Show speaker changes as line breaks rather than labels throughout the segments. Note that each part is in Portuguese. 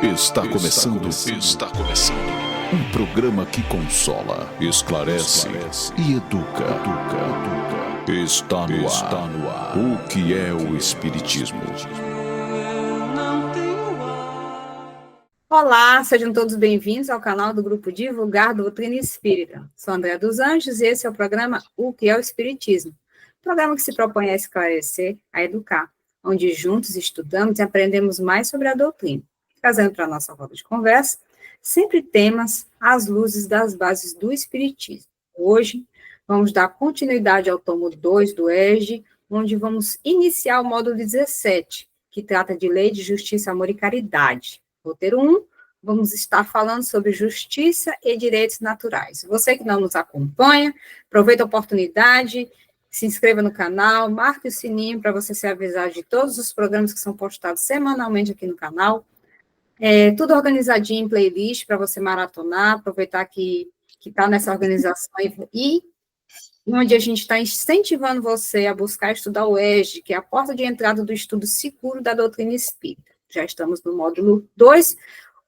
Está começando. Um programa que consola, esclarece e educa. Está no ar. O que é o Espiritismo?
Olá, sejam todos bem-vindos ao canal do Grupo Divulgar Doutrina Espírita. Sou André dos Anjos e esse é o programa O que é o Espiritismo? Programa que se propõe a esclarecer, a educar, onde juntos estudamos e aprendemos mais sobre a doutrina, trazendo para a nossa roda de conversa sempre temas às luzes das bases do Espiritismo. Hoje, vamos dar continuidade ao tomo 2 do EJE, onde vamos iniciar o módulo 17, que trata de Lei de Justiça, Amor e Caridade. Roteiro 1, vamos estar falando sobre justiça e direitos naturais. Você que não nos acompanha, aproveita a oportunidade, se inscreva no canal, marque o sininho para você ser avisado de todos os programas que são postados semanalmente aqui no canal. Tudo organizadinho em playlist para você maratonar, aproveitar que está nessa organização e onde a gente está incentivando você a buscar estudar o EJE, que é a porta de entrada do estudo seguro da doutrina espírita. Já estamos no módulo 2.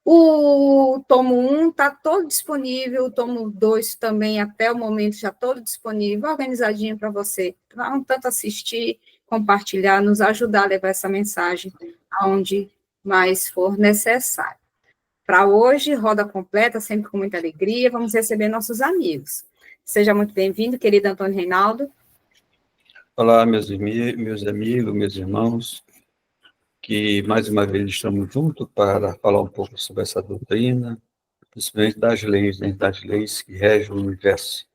O tomo 1 está todo disponível, o tomo 2 também, até o momento, já todo disponível, organizadinho para você, para um tanto assistir, compartilhar, nos ajudar a levar essa mensagem aonde mais for necessário. Para hoje, roda completa, sempre com muita alegria, vamos receber nossos amigos. Seja muito bem-vindo, querido Antônio Reinaldo.
Olá, meus amigos, meus irmãos, que mais uma vez estamos juntos para falar um pouco sobre essa doutrina, principalmente das leis que regem o universo.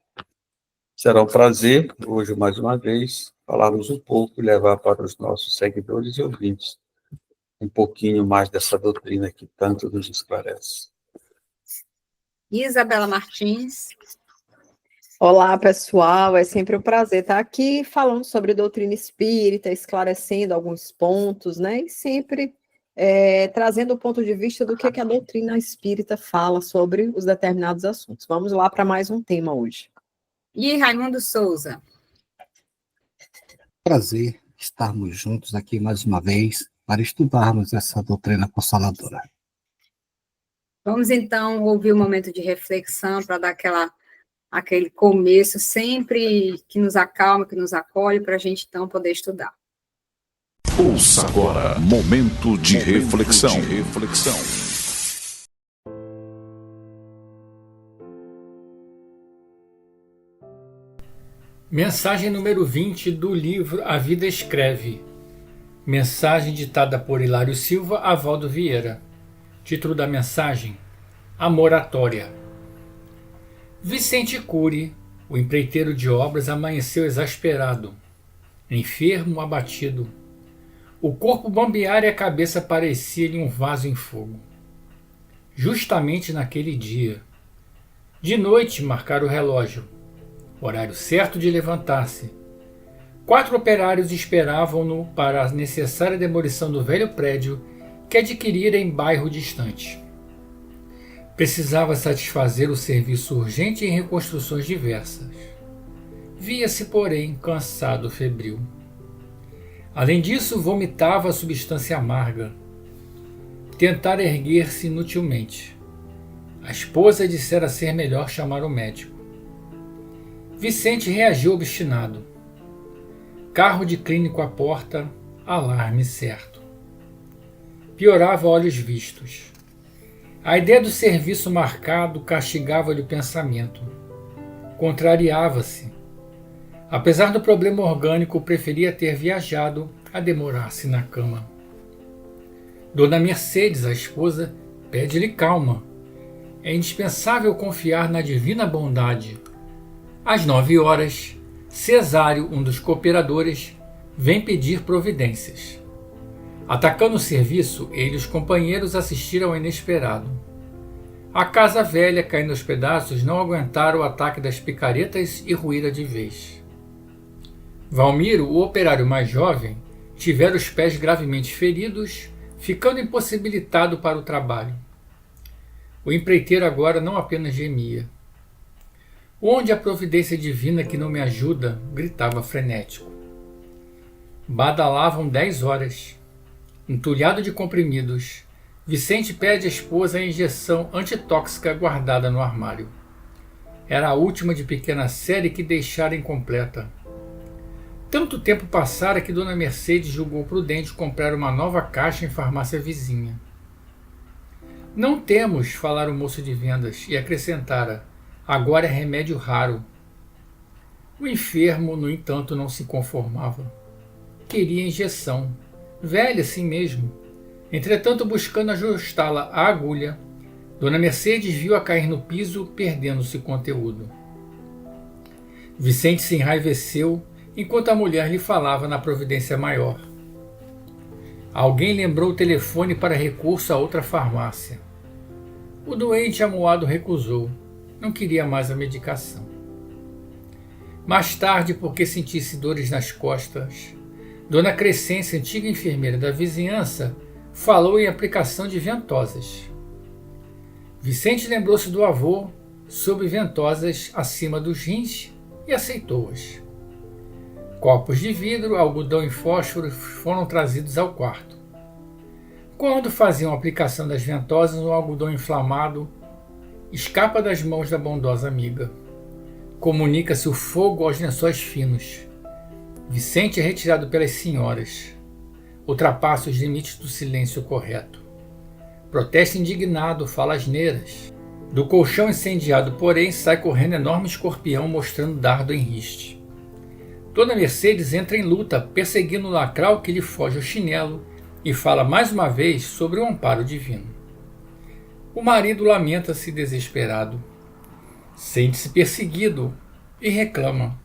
Será um prazer, hoje mais uma vez, falarmos um pouco e levar para os nossos seguidores e ouvintes um pouquinho mais dessa doutrina que tanto nos esclarece.
Isabela Martins.
Olá, pessoal, é sempre um prazer estar aqui falando sobre doutrina espírita, esclarecendo alguns pontos, né, e sempre trazendo o ponto de vista do que a doutrina espírita fala sobre os determinados assuntos. Vamos lá para mais um tema hoje.
E Raimundo Souza.
Prazer estarmos juntos aqui mais uma vez para estudarmos essa doutrina consoladora.
Vamos, então, ouvir um momento de reflexão para dar aquele começo sempre que nos acalma, que nos acolhe, para a gente, então, poder estudar.
Ouça agora, momento de reflexão.
Mensagem número 20 do livro A Vida Escreve. Mensagem ditada por Hilário Silva a Valdo Vieira. Título da mensagem: A Moratória. Vicente Cury, o empreiteiro de obras, amanheceu exasperado, enfermo, abatido. O corpo bombeara e a cabeça parecia-lhe um vaso em fogo. Justamente naquele dia. De noite marcara o relógio. Horário certo de levantar-se. 4 operários esperavam-no para a necessária demolição do velho prédio que adquirira em bairro distante. Precisava satisfazer o serviço urgente em reconstruções diversas. Via-se, porém, cansado, febril. Além disso, vomitava a substância amarga. Tentara erguer-se inutilmente. A esposa dissera ser melhor chamar o médico. Vicente reagiu obstinado. Carro de clínico à porta, alarme certo. Piorava a olhos vistos. A ideia do serviço marcado castigava-lhe o pensamento. Contrariava-se. Apesar do problema orgânico, preferia ter viajado a demorar-se na cama. Dona Mercedes, a esposa, pede-lhe calma. É indispensável confiar na divina bondade. Às 9 horas, Cesário, um dos cooperadores, vem pedir providências. Atacando o serviço, ele e os companheiros assistiram ao inesperado. A casa velha, caindo aos pedaços, não aguentaram o ataque das picaretas e ruíra de vez. Valmiro, o operário mais jovem, tivera os pés gravemente feridos, ficando impossibilitado para o trabalho. O empreiteiro agora não apenas gemia. Onde a providência divina que não me ajuda? Gritava frenético. Badalavam 10 horas. Entulhado de comprimidos, Vicente pede à esposa a injeção antitóxica guardada no armário. Era a última de pequena série que deixara incompleta. Tanto tempo passara que Dona Mercedes julgou prudente comprar uma nova caixa em farmácia vizinha. Não temos, falara o moço de vendas, e acrescentara, agora é remédio raro. O enfermo, no entanto, não se conformava. Queria injeção, velha assim mesmo. Entretanto, buscando ajustá-la à agulha, Dona Mercedes viu-a cair no piso, perdendo-se conteúdo. Vicente se enraiveceu, enquanto a mulher lhe falava na providência maior. Alguém lembrou o telefone para recurso a outra farmácia. O doente amuado recusou. Não queria mais a medicação. Mais tarde, porque sentisse dores nas costas, Dona Crescência, antiga enfermeira da vizinhança, falou em aplicação de ventosas. Vicente lembrou-se do avô sobre ventosas acima dos rins e aceitou-as. Copos de vidro, algodão e fósforo foram trazidos ao quarto. Quando faziam a aplicação das ventosas, o algodão inflamado escapa das mãos da bondosa amiga. Comunica-se o fogo aos lençóis finos. Vicente é retirado pelas senhoras. Ultrapassa os limites do silêncio correto. Protesta indignado, fala asneiras. Do colchão incendiado, porém, sai correndo enorme escorpião mostrando dardo em riste. Dona Mercedes entra em luta, perseguindo o lacral que lhe foge ao chinelo e fala mais uma vez sobre o amparo divino. O marido lamenta-se desesperado. Sente-se perseguido e reclama.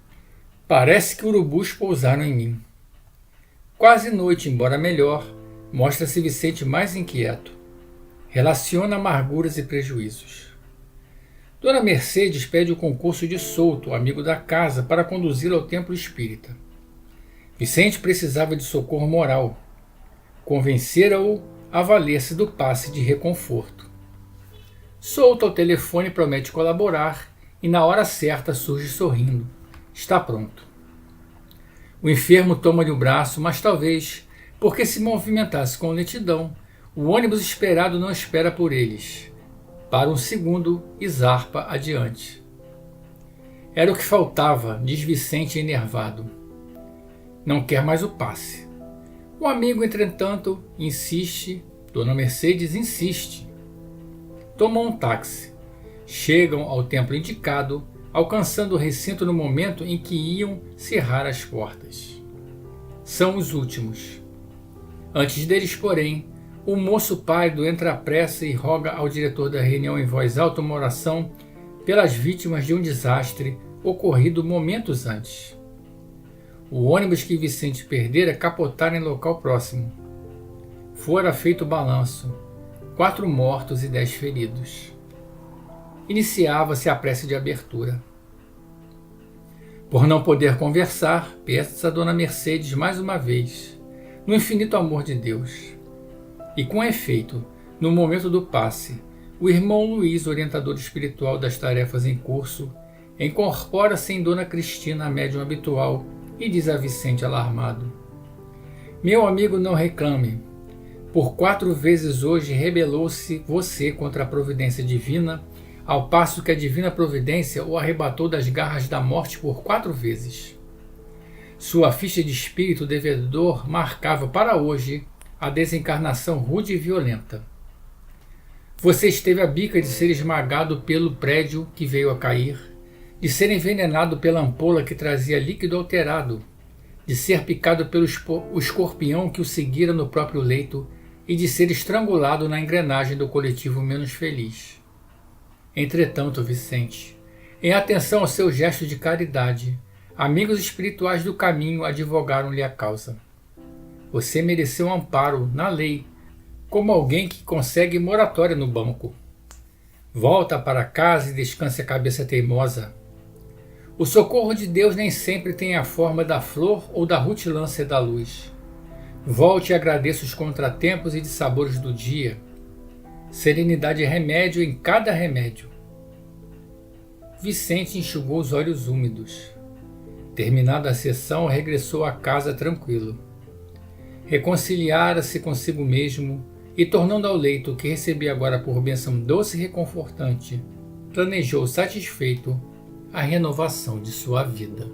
Parece que urubus pousaram em mim. Quase noite, embora melhor, mostra-se Vicente mais inquieto. Relaciona amarguras e prejuízos. Dona Mercedes pede o concurso de Souto, amigo da casa, para conduzi-lo ao templo espírita. Vicente precisava de socorro moral. Convencera-o a valer-se do passe de reconforto. Souto ao telefone promete colaborar e na hora certa surge sorrindo. Está pronto. O enfermo toma-lhe o braço, mas talvez, porque se movimentasse com lentidão, o ônibus esperado não espera por eles. Para um segundo e zarpa adiante. Era o que faltava, diz Vicente enervado. Não quer mais o passe. O amigo, entretanto, insiste, Dona Mercedes insiste. Tomam um táxi. Chegam ao templo indicado, alcançando o recinto no momento em que iam cerrar as portas. São os últimos. Antes deles, porém, o moço pálido entra à pressa e roga ao diretor da reunião em voz alta uma oração pelas vítimas de um desastre ocorrido momentos antes. O ônibus que Vicente perdera capotara em local próximo. Fora feito o balanço, 4 mortos e 10 feridos. Iniciava-se a prece de abertura. Por não poder conversar, peça a Dona Mercedes mais uma vez, no infinito amor de Deus. E com efeito, no momento do passe, o irmão Luiz, orientador espiritual das tarefas em curso, incorpora-se em Dona Cristina, a médium habitual, e diz a Vicente alarmado: Meu amigo, não reclame. Por 4 vezes hoje rebelou-se você contra a providência divina, ao passo que a divina providência o arrebatou das garras da morte por 4 vezes. Sua ficha de espírito devedor marcava para hoje a desencarnação rude e violenta. Você esteve à bica de ser esmagado pelo prédio que veio a cair, de ser envenenado pela ampola que trazia líquido alterado, de ser picado pelo escorpião que o seguira no próprio leito e de ser estrangulado na engrenagem do coletivo menos feliz. Entretanto, Vicente, em atenção ao seu gesto de caridade, amigos espirituais do caminho advogaram-lhe a causa. Você mereceu um amparo na lei, como alguém que consegue moratória no banco. Volta para casa e descanse a cabeça teimosa. O socorro de Deus nem sempre tem a forma da flor ou da rutilância da luz. Volte e agradeça os contratempos e dissabores do dia. Serenidade é remédio em cada remédio. Vicente enxugou os olhos úmidos. Terminada a sessão, regressou à casa tranquilo. Reconciliara-se consigo mesmo e, tornando ao leito o que recebia agora por bênção doce e reconfortante, planejou satisfeito a renovação de sua vida.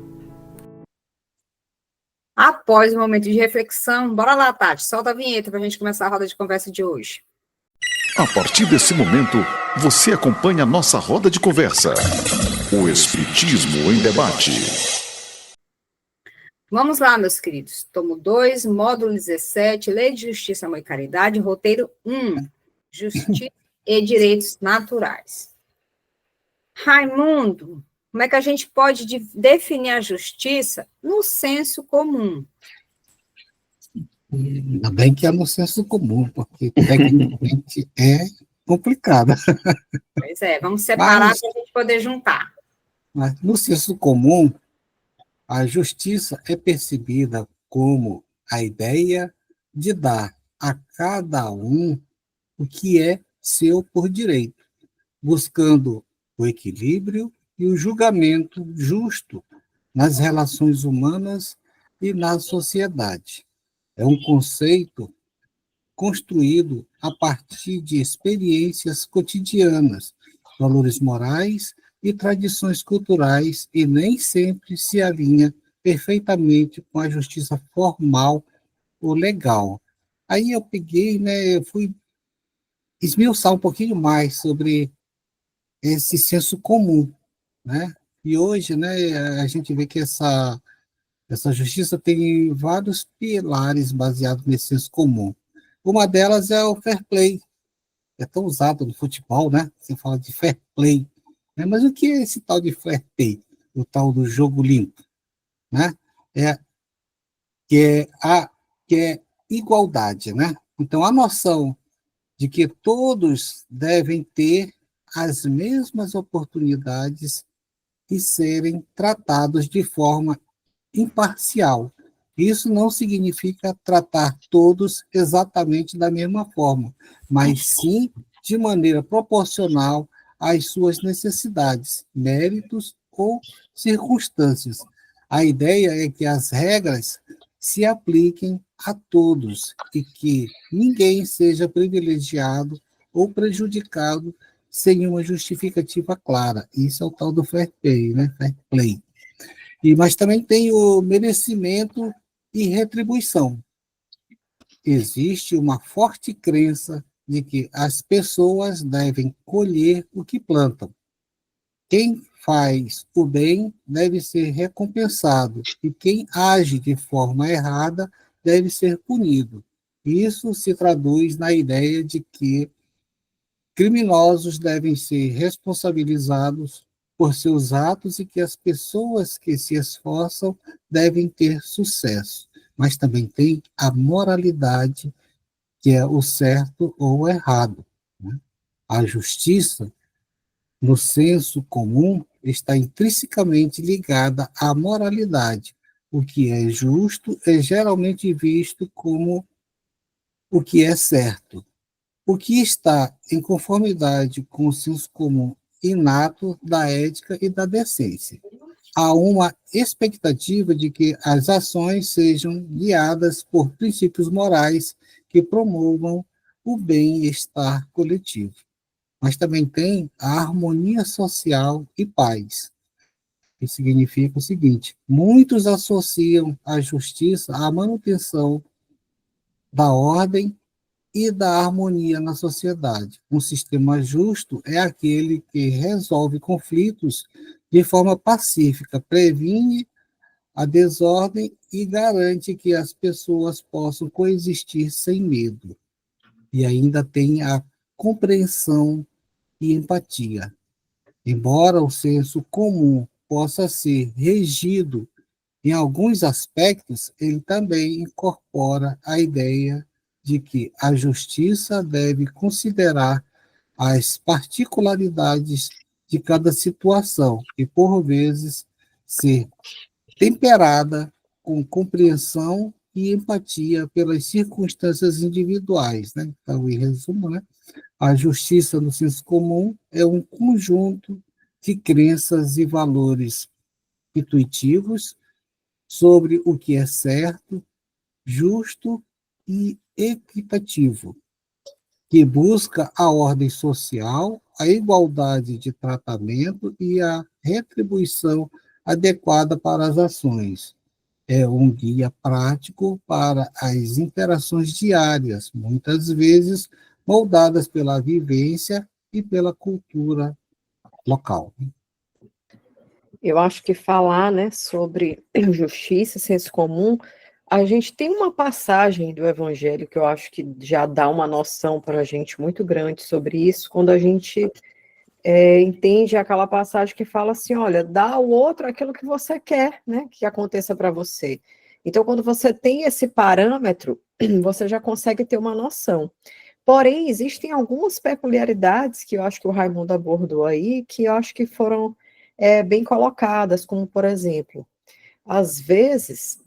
Após o momento de reflexão, bora lá, Tati, solta a vinheta para a gente começar a roda de conversa de hoje.
A partir desse momento, você acompanha a nossa roda de conversa. O Espiritismo em Debate.
Vamos lá, meus queridos. Tomo 2, módulo 17, Lei de Justiça, Amor e Caridade, roteiro 1, Justiça e Direitos Naturais. Raimundo, como é que a gente pode definir a justiça no senso comum?
Ainda bem que é no senso comum, porque tecnicamente é complicado.
Pois é, vamos separar para a gente poder juntar.
Mas no senso comum, a justiça é percebida como a ideia de dar a cada um o que é seu por direito, buscando o equilíbrio e o julgamento justo nas relações humanas e na sociedade. É um conceito construído a partir de experiências cotidianas, valores morais e tradições culturais, e nem sempre se alinha perfeitamente com a justiça formal ou legal. Aí eu peguei, né, eu fui esmiuçar um pouquinho mais sobre esse senso comum, né? E hoje, né, a gente vê que essa justiça tem vários pilares baseados nesse senso comum. Uma delas é o fair play. É tão usado no futebol, né? Você fala de fair play. Né? Mas o que é esse tal de fair play? O tal do jogo limpo, né? É, que é igualdade, né? Então, a noção de que todos devem ter as mesmas oportunidades e serem tratados de forma imparcial. Isso não significa tratar todos exatamente da mesma forma, mas sim de maneira proporcional às suas necessidades, méritos ou circunstâncias. A ideia é que as regras se apliquem a todos e que ninguém seja privilegiado ou prejudicado sem uma justificativa clara. Isso é o tal do fair play, né? Fair play. Mas também tem o merecimento e retribuição. Existe uma forte crença de que as pessoas devem colher o que plantam. Quem faz o bem deve ser recompensado e quem age de forma errada deve ser punido. Isso se traduz na ideia de que criminosos devem ser responsabilizados por seus atos e que as pessoas que se esforçam devem ter sucesso. Mas também tem a moralidade, que é o certo ou o errado, né? A justiça, no senso comum, está intrinsecamente ligada à moralidade. O que é justo é geralmente visto como o que é certo. O que está em conformidade com o senso comum inato da ética e da decência. Há uma expectativa de que as ações sejam guiadas por princípios morais que promovam o bem-estar coletivo. Mas também tem a harmonia social e paz, que significa o seguinte: muitos associam a justiça à manutenção da ordem e da harmonia na sociedade. Um sistema justo é aquele que resolve conflitos de forma pacífica, previne a desordem e garante que as pessoas possam coexistir sem medo. E ainda tem a compreensão e empatia. Embora o senso comum possa ser regido em alguns aspectos, ele também incorpora a ideia de que a justiça deve considerar as particularidades de cada situação e, por vezes, ser temperada com compreensão e empatia pelas circunstâncias individuais, né? Então, em resumo, né? A justiça, no senso comum, é um conjunto de crenças e valores intuitivos sobre o que é certo, justo e equitativo. que busca a ordem social, a igualdade de tratamento e a retribuição adequada para as ações. É um guia prático para as interações diárias, muitas vezes moldadas pela vivência e pela cultura local.
Eu acho que falar, né, sobre justiça, senso comum, a gente tem uma passagem do Evangelho que eu acho que já dá uma noção para a gente muito grande sobre isso, quando a gente entende aquela passagem que fala assim, olha, dá ao outro aquilo que você quer, né, que aconteça para você. Então, quando você tem esse parâmetro, você já consegue ter uma noção. Porém, existem algumas peculiaridades que eu acho que o Raimundo abordou aí, que eu acho que foram bem colocadas, como, por exemplo, às vezes,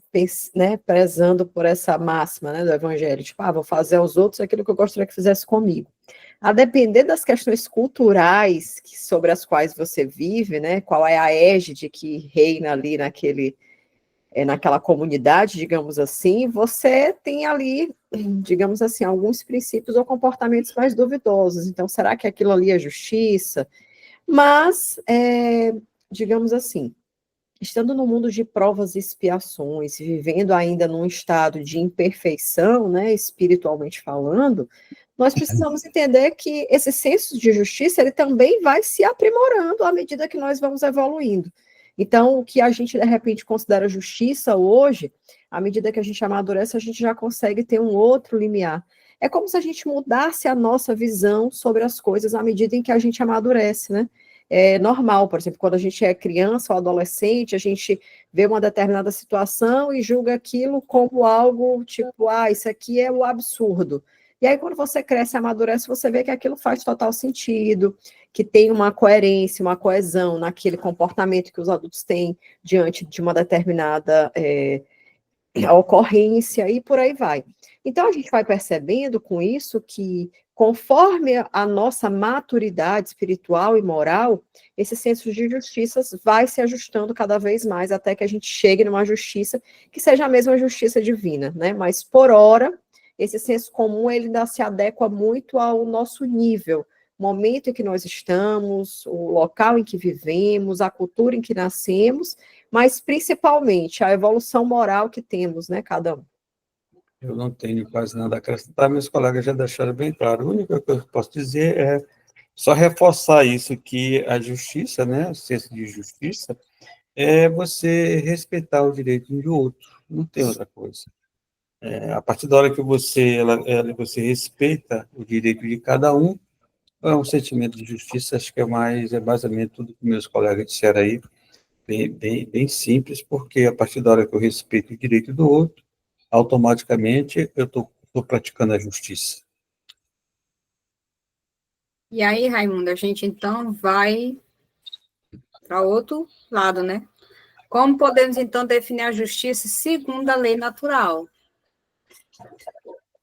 né, prezando por essa máxima, né, do Evangelho, tipo, vou fazer aos outros aquilo que eu gostaria que fizesse comigo. A depender das questões culturais sobre as quais você vive, né, qual é a égide que reina ali naquela comunidade, digamos assim, você tem ali, digamos assim, alguns princípios ou comportamentos mais duvidosos. Então, será que aquilo ali é justiça? Mas, digamos assim, estando no mundo de provas e expiações, vivendo ainda num estado de imperfeição, né, espiritualmente falando, nós precisamos entender que esse senso de justiça, ele também vai se aprimorando à medida que nós vamos evoluindo. Então, o que a gente, de repente, considera justiça hoje, à medida que a gente amadurece, a gente já consegue ter um outro limiar. É como se a gente mudasse a nossa visão sobre as coisas à medida em que a gente amadurece, né? É normal, por exemplo, quando a gente é criança ou adolescente, a gente vê uma determinada situação e julga aquilo como algo tipo, isso aqui é o absurdo. E aí, quando você cresce e amadurece, você vê que aquilo faz total sentido, que tem uma coerência, uma coesão naquele comportamento que os adultos têm diante de uma determinada ocorrência e por aí vai. Então, a gente vai percebendo com isso que, conforme a nossa maturidade espiritual e moral, esse senso de justiça vai se ajustando cada vez mais até que a gente chegue numa justiça que seja a mesma justiça divina, né? Mas, por hora, esse senso comum, ele ainda se adequa muito ao nosso nível, momento em que nós estamos, o local em que vivemos, a cultura em que nascemos, mas principalmente a evolução moral que temos, né, cada um.
Eu não tenho quase nada a acrescentar, meus colegas já deixaram bem claro. A única coisa que eu posso dizer é só reforçar isso, que a justiça, né, o senso de justiça, é você respeitar o direito um do outro, não tem outra coisa. A partir da hora que você respeita o direito de cada um, é um sentimento de justiça, acho que é mais ou menos tudo que meus colegas disseram aí, bem simples, porque a partir da hora que eu respeito o direito do outro, automaticamente eu estou praticando a justiça.
E aí, Raimundo, a gente então vai para outro lado, né? Como podemos então definir a justiça segundo a lei natural?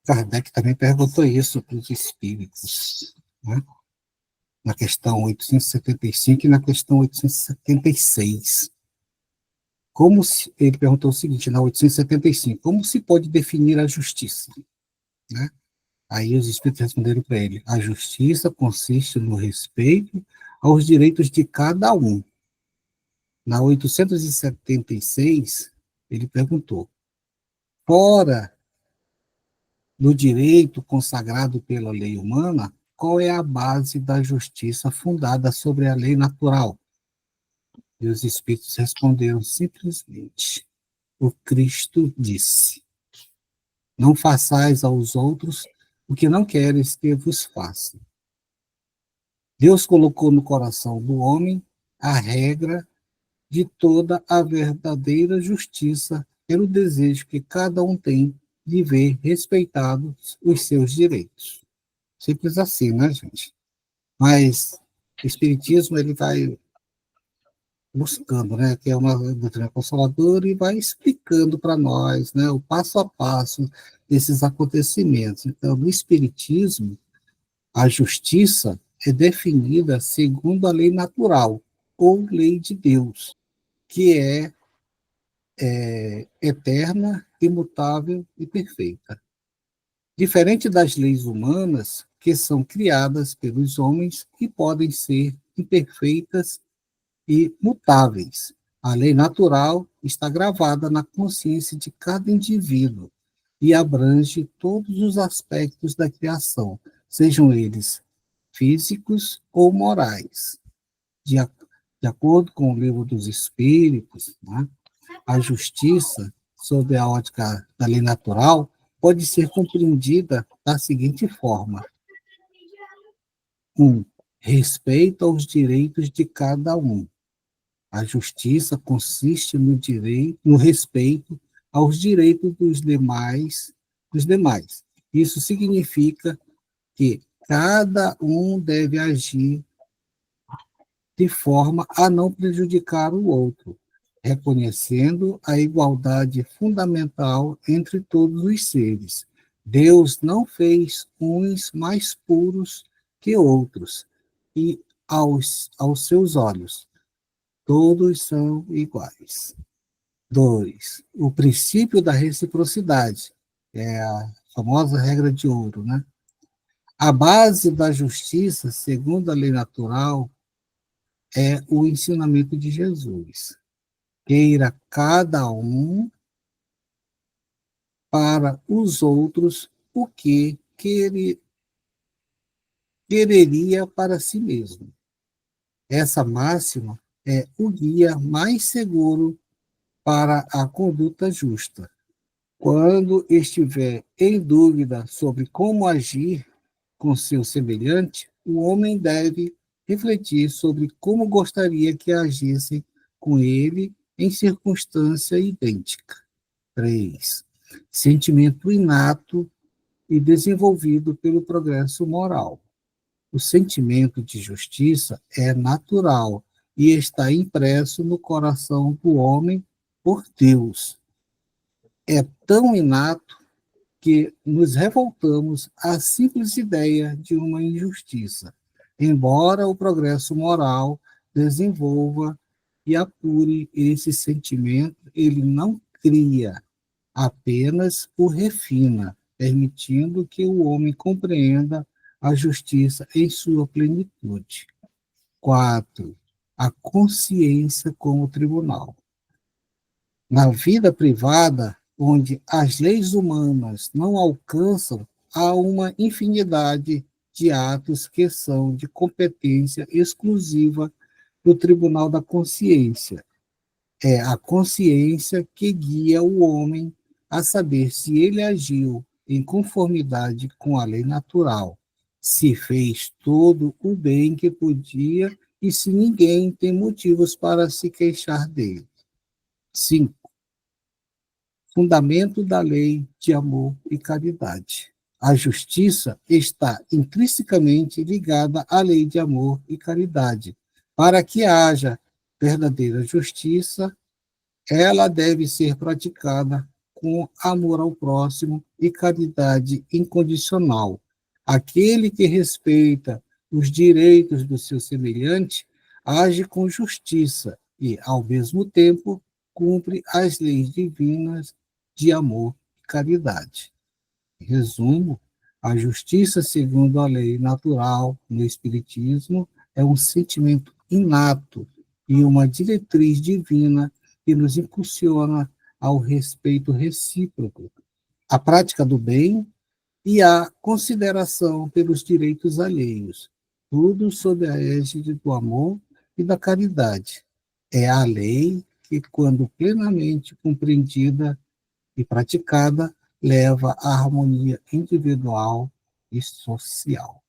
Kardec também perguntou isso para os espíritos, né? Na questão 875 e na questão 876. Ele perguntou o seguinte, na 875, como se pode definir a justiça? Né? Aí os espíritos responderam para ele, a justiça consiste no respeito aos direitos de cada um. Na 876, ele perguntou, fora do direito consagrado pela lei humana, qual é a base da justiça fundada sobre a lei natural? E os espíritos responderam simplesmente, o Cristo disse, não façais aos outros o que não queres que vos faça. Deus colocou no coração do homem a regra de toda a verdadeira justiça pelo desejo que cada um tem de ver respeitados os seus direitos. Simples assim, né, gente? Mas o Espiritismo, ele vai buscando, né, que é uma doutrina consoladora, e vai explicando para nós, né, o passo a passo desses acontecimentos. Então, no Espiritismo, a justiça é definida segundo a lei natural, ou lei de Deus, que é eterna, imutável e perfeita. Diferente das leis humanas, que são criadas pelos homens e podem ser imperfeitas e mutáveis. A lei natural está gravada na consciência de cada indivíduo e abrange todos os aspectos da criação, sejam eles físicos ou morais. De acordo com o livro dos Espíritos, né, a justiça, sob a ótica da lei natural, pode ser compreendida da seguinte forma: 1. Respeito aos direitos de cada um. A justiça consiste no respeito aos direitos dos demais. Isso significa que cada um deve agir de forma a não prejudicar o outro, reconhecendo a igualdade fundamental entre todos os seres. Deus não fez uns mais puros que outros, e aos seus olhos, todos são iguais. 2. O princípio da reciprocidade, é a famosa regra de ouro, né? A base da justiça, segundo a lei natural, é o ensinamento de Jesus. Queira cada um para os outros o que quereria para si mesmo. Essa máxima é o guia mais seguro para a conduta justa. Quando estiver em dúvida sobre como agir com seu semelhante, o homem deve refletir sobre como gostaria que agissem com ele em circunstância idêntica. 3. Sentimento inato e desenvolvido pelo progresso moral. O sentimento de justiça é natural e está impresso no coração do homem por Deus. É tão inato que nos revoltamos à simples ideia de uma injustiça, embora o progresso moral desenvolva e apure esse sentimento, ele não cria, apenas o refina, permitindo que o homem compreenda a justiça em sua plenitude. 4. A consciência como tribunal. Na vida privada, onde as leis humanas não alcançam, há uma infinidade de atos que são de competência exclusiva do Tribunal da Consciência. É a consciência que guia o homem a saber se ele agiu em conformidade com a lei natural, se fez todo o bem que podia e se ninguém tem motivos para se queixar dele. 5. Fundamento da lei de amor e caridade. A justiça está intrinsecamente ligada à lei de amor e caridade. Para que haja verdadeira justiça, ela deve ser praticada com amor ao próximo e caridade incondicional. Aquele que respeita os direitos do seu semelhante age com justiça e, ao mesmo tempo, cumpre as leis divinas de amor e caridade. Em resumo, a justiça, segundo a lei natural no Espiritismo, é um sentimento inato e uma diretriz divina que nos impulsiona ao respeito recíproco, à prática do bem e à consideração pelos direitos alheios, tudo sob a égide do amor e da caridade. É a lei que, quando plenamente compreendida e praticada, leva à harmonia individual e social.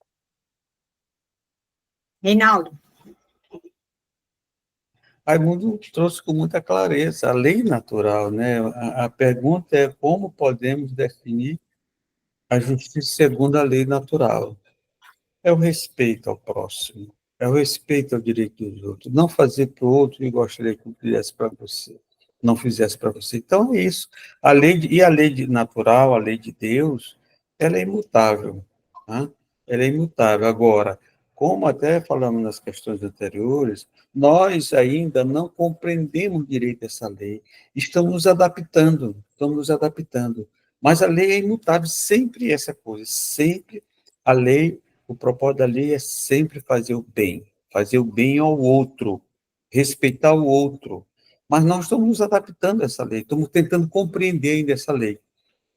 Reinaldo.
Raimundo trouxe com muita clareza a lei natural, né? A pergunta é como podemos definir a justiça segundo a lei natural. É o respeito ao próximo, é o respeito ao direito dos outros, não fazer para o outro e gostaria que fizesse para você, não fizesse para você. Então é isso. A lei natural, a lei de Deus, ela é imutável, né? Ela é imutável. Agora, como até falamos nas questões anteriores, nós ainda não compreendemos direito essa lei, estamos nos adaptando, mas a lei é imutável, sempre essa coisa, sempre A lei, o propósito da lei é sempre fazer o bem ao outro, respeitar o outro. Mas nós estamos nos adaptando a essa lei, estamos tentando compreender ainda essa lei.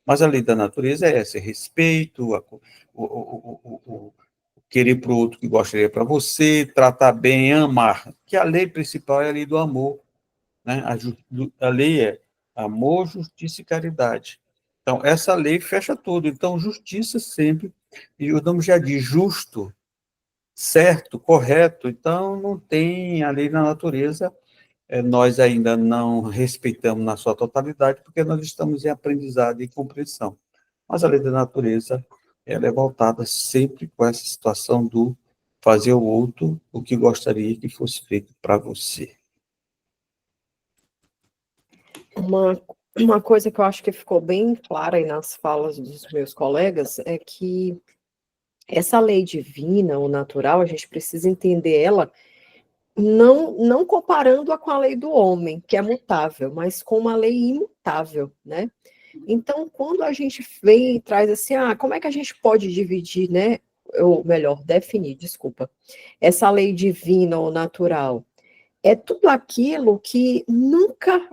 Mas a lei da natureza é essa, é respeito, o querer para o outro que gostaria para você, tratar bem, amar. Que a lei principal é a lei do amor. Né? A lei é amor, justiça e caridade. Então, essa lei fecha tudo. Então, justiça sempre, e o nome já diz, justo, certo, correto. Então, não tem a lei da natureza, nós ainda não respeitamos na sua totalidade, porque nós estamos em aprendizado e compreensão. Mas a lei da natureza, ela é voltada sempre com essa situação do fazer ao outro o que gostaria que fosse feito para você.
Uma coisa que eu acho que ficou bem clara aí nas falas dos meus colegas é que essa lei divina ou natural, a gente precisa entender ela não comparando-a com a lei do homem, que é mutável, mas com uma lei imutável, né? Então, quando a gente vem e traz assim, como é que a gente pode dividir, né? Ou melhor, definir, desculpa, essa lei divina ou natural? É tudo aquilo que nunca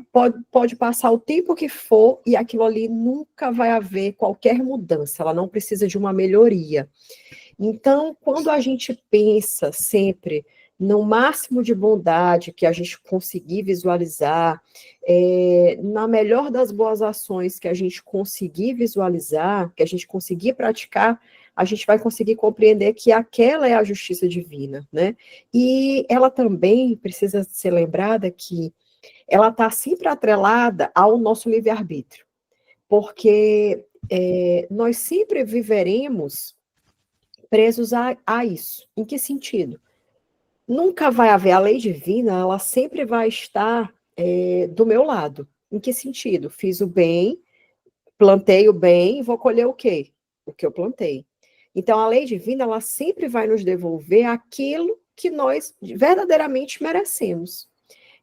pode passar o tempo que for e aquilo ali nunca vai haver qualquer mudança, ela não precisa de uma melhoria. Então, quando a gente pensa sempre no máximo de bondade que a gente conseguir visualizar, na melhor das boas ações que a gente conseguir visualizar, que a gente conseguir praticar, a gente vai conseguir compreender que aquela é a justiça divina, né? E ela também precisa ser lembrada que ela está sempre atrelada ao nosso livre-arbítrio, porque nós sempre viveremos presos a isso. Em que sentido? Nunca vai haver a lei divina, ela sempre vai estar do meu lado. Em que sentido? Fiz o bem, plantei o bem, vou colher o quê? O que eu plantei. Então, a lei divina, ela sempre vai nos devolver aquilo que nós verdadeiramente merecemos.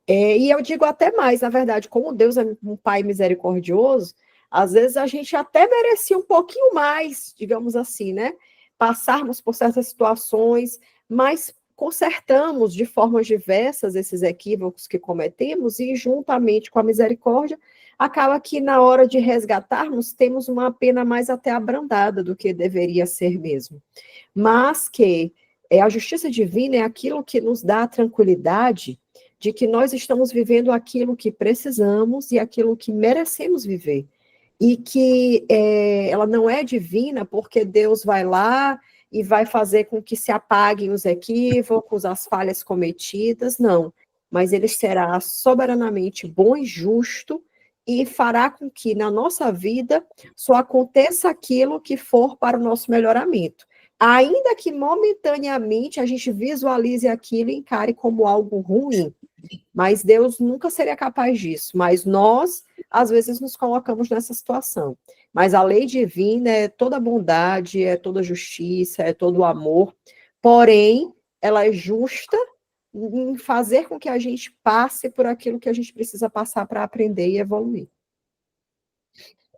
E eu digo até mais, na verdade, como Deus é um Pai misericordioso, às vezes a gente até merecia um pouquinho mais, digamos assim, né? Passarmos por certas situações, mas consertamos de formas diversas esses equívocos que cometemos e, juntamente com a misericórdia, acaba que na hora de resgatarmos, temos uma pena mais até abrandada do que deveria ser mesmo. Mas que a justiça divina é aquilo que nos dá a tranquilidade de que nós estamos vivendo aquilo que precisamos e aquilo que merecemos viver. E que ela não é divina porque Deus vai lá e vai fazer com que se apaguem os equívocos, as falhas cometidas, não. Mas ele será soberanamente bom e justo e fará com que na nossa vida só aconteça aquilo que for para o nosso melhoramento. Ainda que momentaneamente a gente visualize aquilo e encare como algo ruim, mas Deus nunca seria capaz disso. Mas nós, às vezes, nos colocamos nessa situação. Mas a lei divina é toda bondade, é toda justiça, é todo amor, porém, ela é justa em fazer com que a gente passe por aquilo que a gente precisa passar para aprender e evoluir.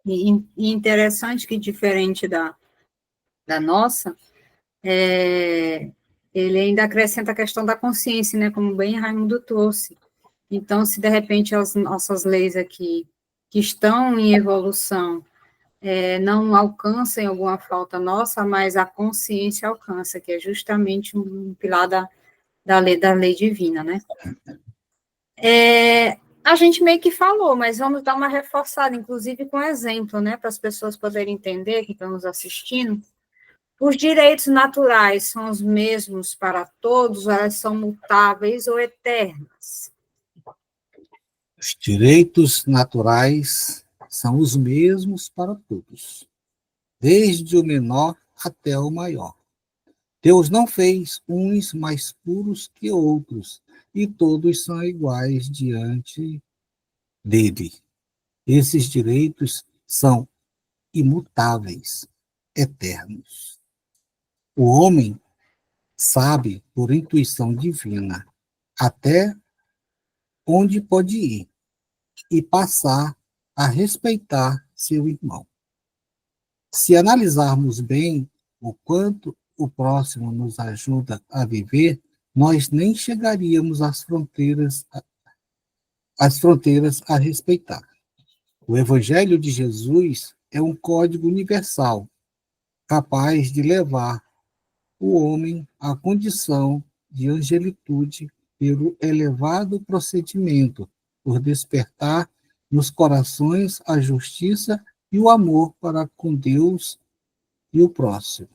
E interessante que, diferente da nossa, ele ainda acrescenta a questão da consciência, né, como bem Raimundo trouxe. Então, se de repente as nossas leis aqui, que estão em evolução, não alcançam alguma falta nossa, mas a consciência alcança, que é justamente um pilar da lei divina, né? A gente meio que falou, mas vamos dar uma reforçada, inclusive com exemplo, né, para as pessoas poderem entender que estão nos assistindo. Os direitos naturais são os mesmos para todos, ou elas são mutáveis ou eternas?
Os direitos naturais são os mesmos para todos, desde o menor até o maior. Deus não fez uns mais puros que outros, e todos são iguais diante dele. Esses direitos são imutáveis, eternos. O homem sabe, por intuição divina, até onde pode ir e passar a respeitar seu irmão. Se analisarmos bem o quanto o próximo nos ajuda a viver, nós nem chegaríamos às fronteiras a respeitar. O Evangelho de Jesus é um código universal, capaz de levar o homem à condição de angelitude pelo elevado procedimento, por despertar nos corações a justiça e o amor para com Deus e o próximo.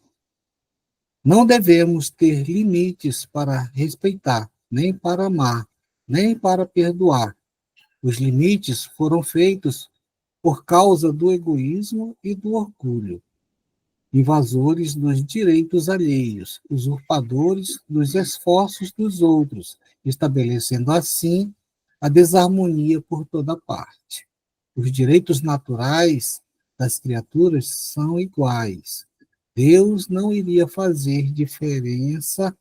Não devemos ter limites para respeitar, nem para amar, nem para perdoar. Os limites foram feitos por causa do egoísmo e do orgulho, invasores dos direitos alheios, usurpadores dos esforços dos outros, estabelecendo assim a desarmonia por toda parte. Os direitos naturais das criaturas são iguais. Deus não iria fazer diferença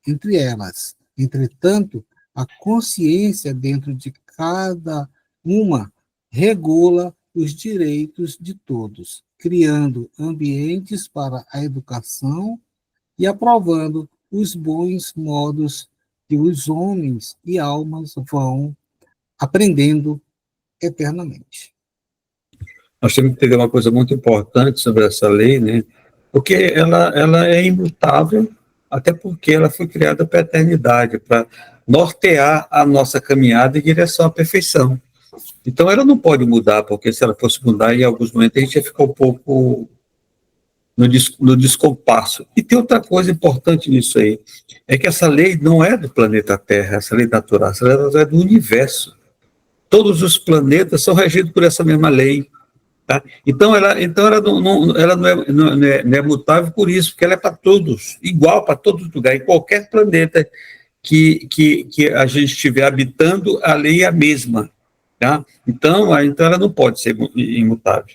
entre elas. Entretanto, a consciência dentro de cada uma regula os direitos de todos, criando ambientes para a educação e aprovando os bons modos que os homens e almas vão aprendendo eternamente.
Nós temos que entender uma coisa muito importante sobre essa lei, né? Porque ela é imutável, até porque ela foi criada para a eternidade, para nortear a nossa caminhada em direção à perfeição. Então, ela não pode mudar, porque se ela fosse mudar, em alguns momentos a gente ia ficar um pouco no descompasso. E tem outra coisa importante nisso aí, é que essa lei não é do planeta Terra, essa lei natural, essa lei natural é do universo. Todos os planetas são regidos por essa mesma lei. Tá? Então, ela não é mutável por isso, porque ela é para todos, igual para todos os lugares, em qualquer planeta que a gente estiver habitando, a lei é a mesma. Tá? Então, ela não pode ser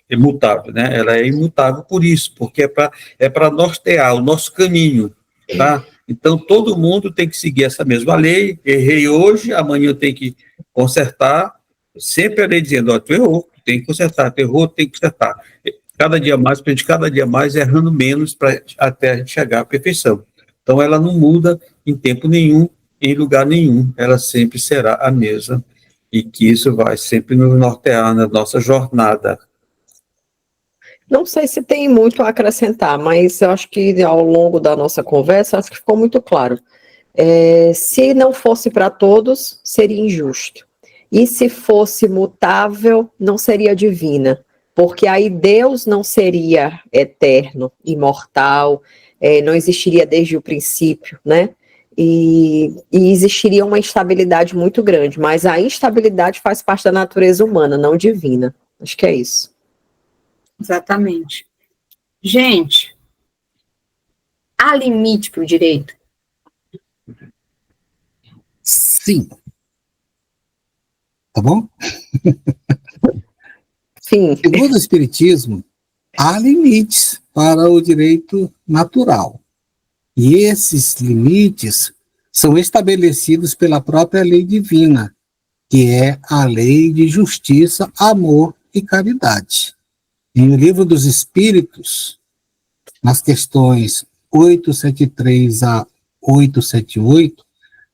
imutável, né? Ela é imutável por isso, porque é para nortear o nosso caminho. Tá? Então, todo mundo tem que seguir essa mesma lei. Errei hoje, amanhã eu tenho que consertar. Sempre a lei dizendo, ó, tu errou, tem que consertar, tu errou, tem que consertar. Cada dia mais, errando menos até a gente chegar à perfeição. Então, ela não muda em tempo nenhum, em lugar nenhum, ela sempre será a mesma, e que isso vai sempre nos nortear na nossa jornada.
Não sei se tem muito a acrescentar, mas eu acho que ao longo da nossa conversa, acho que ficou muito claro. Se não fosse para todos, seria injusto. E se fosse mutável, não seria divina, porque aí Deus não seria eterno, imortal, não existiria desde o princípio, né? E existiria uma instabilidade muito grande, mas a instabilidade faz parte da natureza humana, não divina. Acho que é isso.
Exatamente. Gente, há limite para o direito?
Sim. Tá bom?
Sim.
Segundo o Espiritismo, há limites para o direito natural. E esses limites são estabelecidos pela própria lei divina, que é a lei de justiça, amor e caridade. Em O Livro dos Espíritos, nas questões 873 a 878,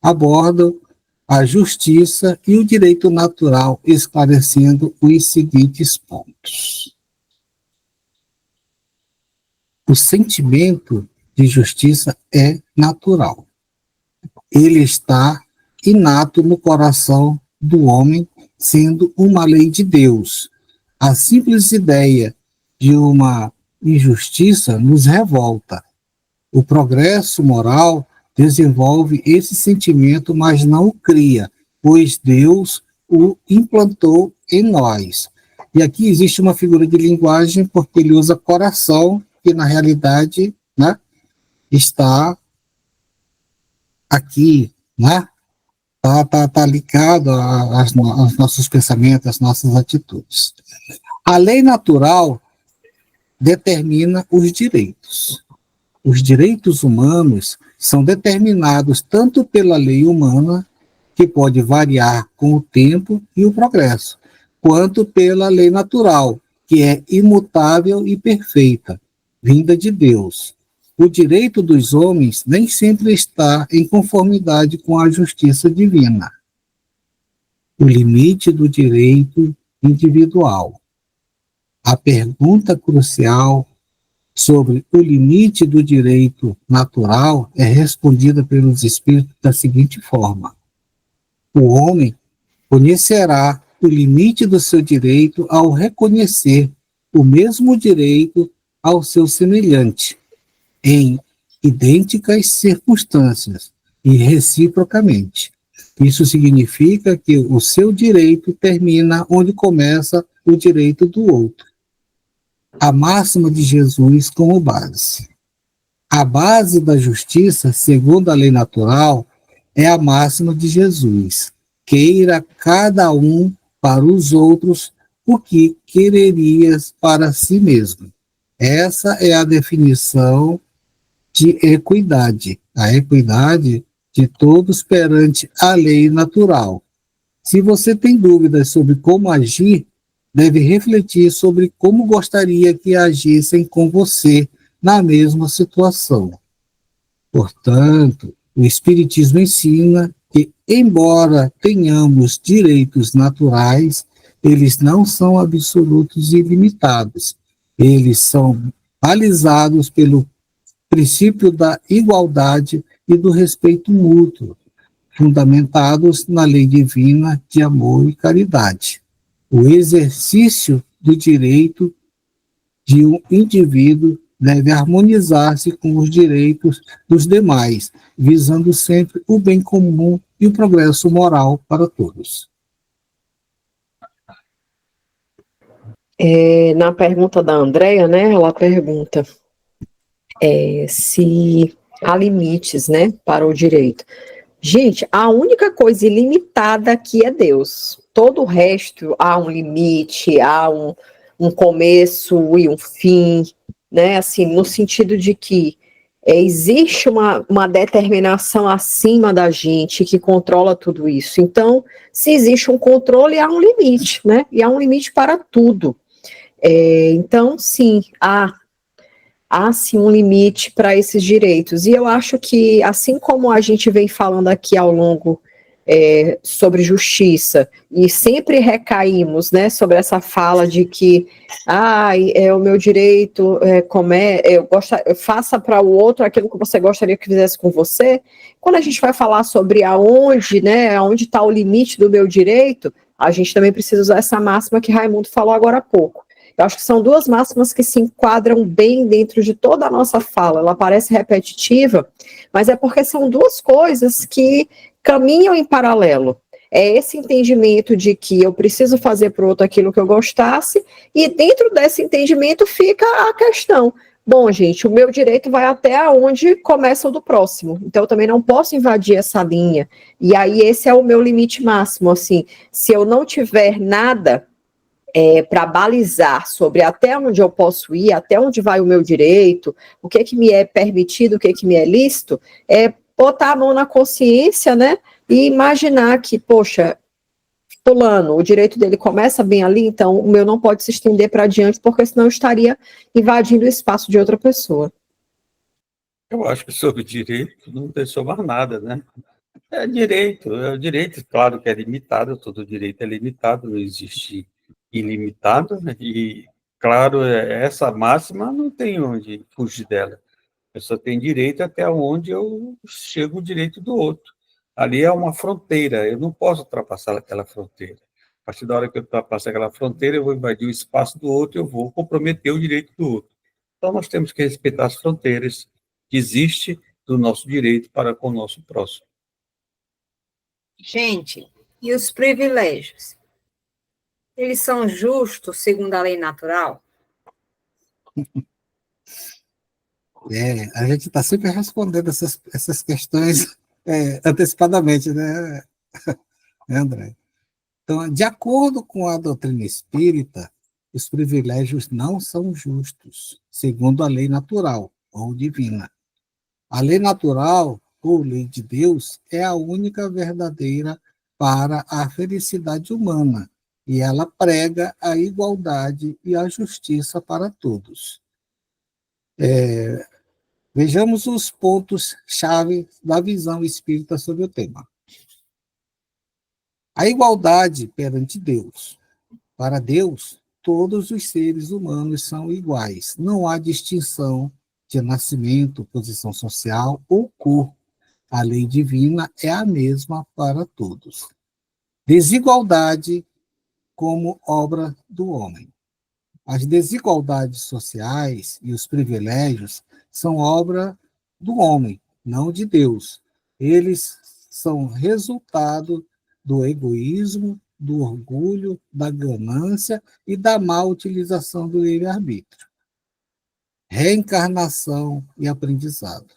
abordam a justiça e o direito natural, esclarecendo os seguintes pontos. O sentimento de justiça é natural. Ele está inato no coração do homem, sendo uma lei de Deus. A simples ideia de uma injustiça nos revolta. O progresso moral desenvolve esse sentimento, mas não o cria, pois Deus o implantou em nós. E aqui existe uma figura de linguagem, porque ele usa coração, que na realidade, né, está aqui, né? Tá ligado aos nossos pensamentos, às nossas atitudes. A lei natural determina os direitos. Os direitos humanos são determinados tanto pela lei humana, que pode variar com o tempo e o progresso, quanto pela lei natural, que é imutável e perfeita, vinda de Deus. o direito dos homens nem sempre está em conformidade com a justiça divina. O limite do direito individual. A pergunta crucial sobre o limite do direito natural é respondida pelos espíritos da seguinte forma: o homem conhecerá o limite do seu direito ao reconhecer o mesmo direito ao seu semelhante, em idênticas circunstâncias e reciprocamente. Isso significa que o seu direito termina onde começa o direito do outro. A máxima de Jesus como base. A base da justiça, segundo a lei natural, é a máxima de Jesus: queira cada um para os outros o que quererias para si mesmo. Essa é a definição de equidade, a equidade de todos perante a lei natural. Se você tem dúvidas sobre como agir, deve refletir sobre como gostaria que agissem com você na mesma situação. Portanto, o Espiritismo ensina que, embora tenhamos direitos naturais, eles não são absolutos e ilimitados. Eles são balizados pelo princípio da igualdade e do respeito mútuo, fundamentados na lei divina de amor e caridade. O exercício do direito de um indivíduo deve harmonizar-se com os direitos dos demais, visando sempre o bem comum e o progresso moral para todos.
Na pergunta da Andréia, né, ela pergunta se há limites, né, para o direito. Gente, a única coisa ilimitada aqui é Deus. Todo o resto há um limite, há um começo e um fim, né? Assim, no sentido de que existe uma determinação acima da gente que controla tudo isso. Então, se existe um controle, há um limite, né? E há um limite para tudo. Então, sim, há sim um limite para esses direitos. E eu acho que, assim como a gente vem falando aqui ao longo sobre justiça, e sempre recaímos, né, sobre essa fala de que o meu direito, faça para o outro aquilo que você gostaria que fizesse com você. Quando a gente vai falar sobre aonde está o limite do meu direito, a gente também precisa usar essa máxima que Raimundo falou agora há pouco. Eu acho que são duas máximas que se enquadram bem dentro de toda a nossa fala. Ela parece repetitiva, mas é porque são duas coisas que caminham em paralelo. É esse entendimento de que eu preciso fazer para o outro aquilo que eu gostasse, e dentro desse entendimento fica a questão. Bom, gente, o meu direito vai até onde começa o do próximo, então eu também não posso invadir essa linha. E aí esse é o meu limite máximo, assim, se eu não tiver nada para balizar sobre até onde eu posso ir, até onde vai o meu direito, o que me é permitido, o que me é lícito, botar a mão na consciência, né, e imaginar que, poxa, fulano, o direito dele começa bem ali, então o meu não pode se estender para adiante, porque senão eu estaria invadindo o espaço de outra pessoa.
Eu acho que sobre direito não tem mais nada, né? É o direito, claro que é limitado, todo direito é limitado, não existe ilimitado, né? E, claro, essa máxima não tem onde fugir dela. Eu só tenho direito até onde eu chego o direito do outro. Ali é uma fronteira, eu não posso ultrapassar aquela fronteira. A partir da hora que eu ultrapassar aquela fronteira, eu vou invadir o espaço do outro, eu vou comprometer o direito do outro. Então, nós temos que respeitar as fronteiras que existem do nosso direito para com o nosso próximo.
Gente, e os privilégios? Eles são justos segundo a lei natural?
A gente está sempre respondendo essas questões antecipadamente, né, André? Então, de acordo com a doutrina espírita, os privilégios não são justos, segundo a lei natural ou divina. A lei natural, ou lei de Deus, é a única verdadeira para a felicidade humana, e ela prega a igualdade e a justiça para todos. Vejamos os pontos-chave da visão espírita sobre o tema. A igualdade perante Deus. Para Deus, todos os seres humanos são iguais. Não há distinção de nascimento, posição social ou cor. A lei divina é a mesma para todos. Desigualdade como obra do homem. As desigualdades sociais e os privilégios são obra do homem, não de Deus. Eles são resultado do egoísmo, do orgulho, da ganância e da má utilização do livre-arbítrio. Reencarnação e aprendizado.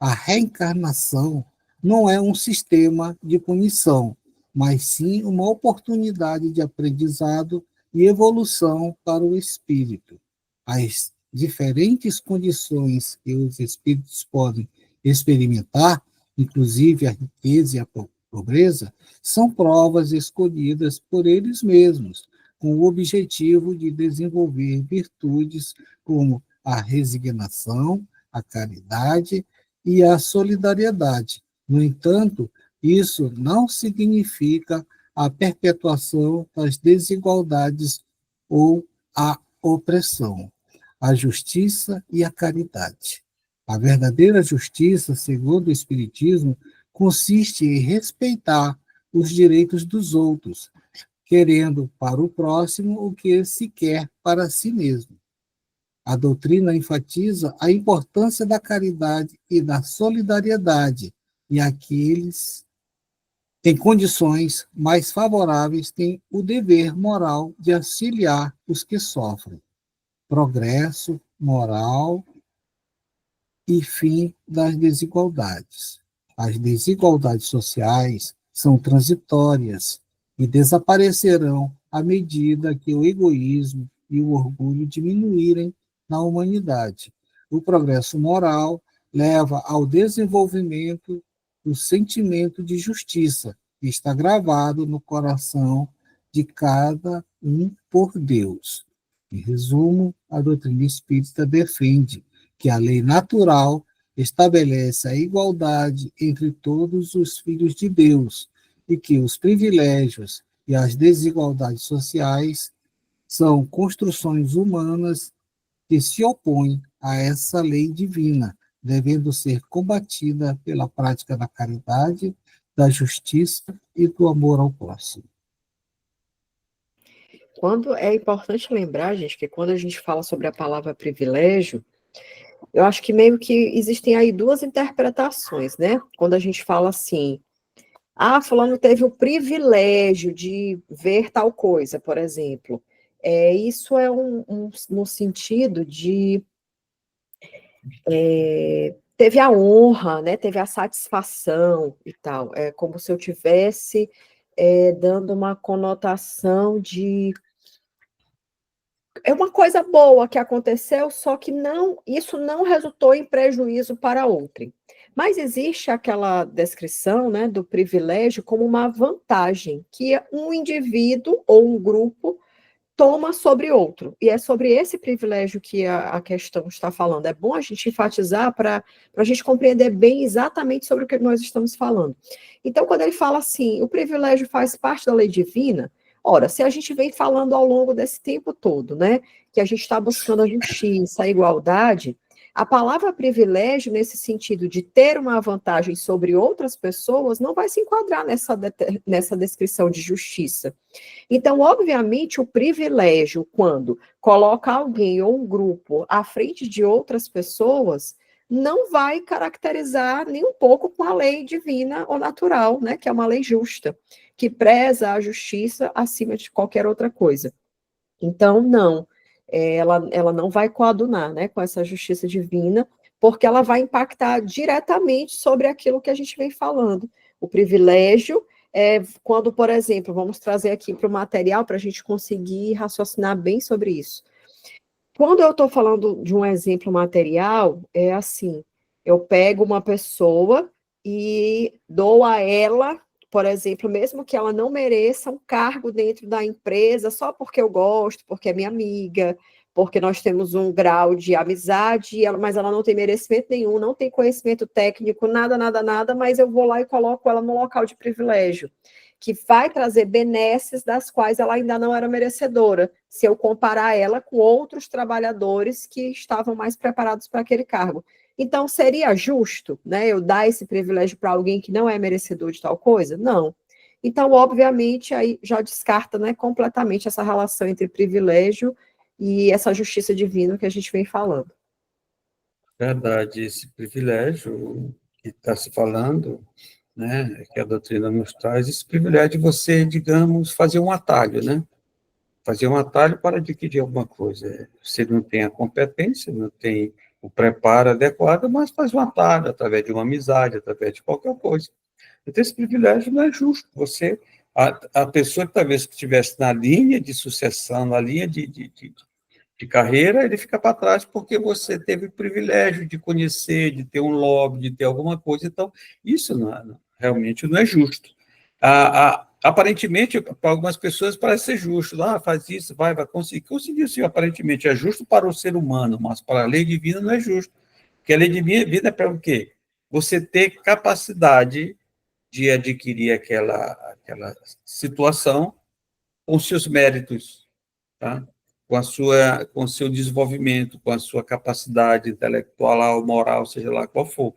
A reencarnação não é um sistema de punição, mas sim uma oportunidade de aprendizado e evolução para o espírito. As diferentes condições que os espíritos podem experimentar, inclusive a riqueza e a pobreza, são provas escolhidas por eles mesmos, com o objetivo de desenvolver virtudes como a resignação, a caridade e a solidariedade. No entanto, isso não significa a perpetuação das desigualdades ou a opressão, a justiça e a caridade. A verdadeira justiça, segundo o Espiritismo, consiste em respeitar os direitos dos outros, querendo para o próximo o que se quer para si mesmo. A doutrina enfatiza a importância da caridade e da solidariedade, e aqueles em condições mais favoráveis têm o dever moral de auxiliar os que sofrem. Progresso moral e fim das desigualdades. As desigualdades sociais são transitórias e desaparecerão à medida que o egoísmo e o orgulho diminuírem na humanidade. O progresso moral leva ao desenvolvimento do sentimento de justiça, que está gravado no coração de cada um por Deus. Em resumo, a doutrina espírita defende que a lei natural estabelece a igualdade entre todos os filhos de Deus e que os privilégios e as desigualdades sociais são construções humanas que se opõem a essa lei divina, devendo ser combatida pela prática da caridade, da justiça e do amor ao próximo.
Quando é importante lembrar, gente, que quando a gente fala sobre a palavra privilégio, eu acho que meio que existem aí duas interpretações, né? Quando a gente fala assim, fulano teve o privilégio de ver tal coisa, por exemplo. Isso é no sentido de teve a honra, né? Teve a satisfação e tal. É como se eu tivesse dando uma conotação de é uma coisa boa que aconteceu, só que isso não resultou em prejuízo para outrem. Mas existe aquela descrição, né, do privilégio como uma vantagem que um indivíduo ou um grupo toma sobre outro. E é sobre esse privilégio que a questão está falando. É bom a gente enfatizar para a gente compreender bem exatamente sobre o que nós estamos falando. Então, quando ele fala assim, o privilégio faz parte da lei divina, ora, se a gente vem falando ao longo desse tempo todo, né, que a gente está buscando a justiça, a igualdade, a palavra privilégio, nesse sentido de ter uma vantagem sobre outras pessoas, não vai se enquadrar nessa descrição de justiça. Então, obviamente, o privilégio, quando coloca alguém ou um grupo à frente de outras pessoas, não vai caracterizar nem um pouco com a lei divina ou natural, né, que é uma lei justa, que preza a justiça acima de qualquer outra coisa. Então, não, ela não vai coadunar, né, com essa justiça divina, porque ela vai impactar diretamente sobre aquilo que a gente vem falando. O privilégio quando, por exemplo, vamos trazer aqui para o material para a gente conseguir raciocinar bem sobre isso. Quando eu estou falando de um exemplo material, é assim, eu pego uma pessoa e dou a ela, por exemplo, mesmo que ela não mereça um cargo dentro da empresa, só porque eu gosto, porque é minha amiga, porque nós temos um grau de amizade, mas ela não tem merecimento nenhum, não tem conhecimento técnico, nada, mas eu vou lá e coloco ela no local de privilégio, que vai trazer benesses das quais ela ainda não era merecedora, se eu comparar ela com outros trabalhadores que estavam mais preparados para aquele cargo. Então, seria justo, né, eu dar esse privilégio para alguém que não é merecedor de tal coisa? Não. Então, obviamente, aí já descarta, né, completamente essa relação entre privilégio e essa justiça divina que a gente vem falando.
Verdade, esse privilégio que está se falando, né, que a doutrina nos traz, esse privilégio de você, digamos, fazer um atalho, né? Fazer um atalho para adquirir alguma coisa. Você não tem a competência, não tem o preparo adequado, mas faz um atalho através de uma amizade, através de qualquer coisa. Então, esse privilégio não é justo. Você, a pessoa que talvez estivesse na linha de sucessão, na linha de carreira, ele fica para trás porque você teve o privilégio de conhecer, de ter um lobby, de ter alguma coisa. Então, isso realmente não é justo. Aparentemente, para algumas pessoas parece ser justo. Faz isso, vai conseguir. Conseguir, sim, aparentemente é justo para o ser humano, mas para a lei divina não é justo. Porque a lei divina é para o quê? Você ter capacidade de adquirir aquela situação com seus méritos, tá? Com o seu desenvolvimento, com a sua capacidade intelectual, moral, seja lá qual for.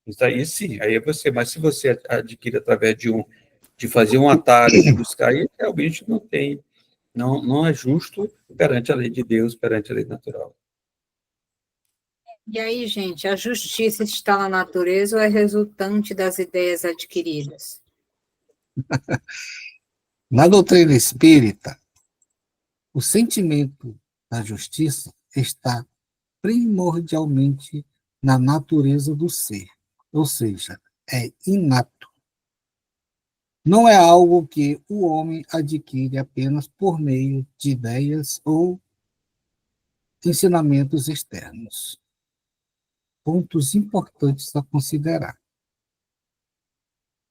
Isso aí sim, aí é você. Mas se você adquire através de fazer um atalho, de buscar, aí realmente não é justo perante a lei de Deus, perante a lei natural.
E aí, gente, a justiça está na natureza ou é resultante das ideias adquiridas?
Na doutrina espírita, o sentimento da justiça está primordialmente na natureza do ser, ou seja, é inato. Não é algo que o homem adquire apenas por meio de ideias ou ensinamentos externos. Pontos importantes a considerar.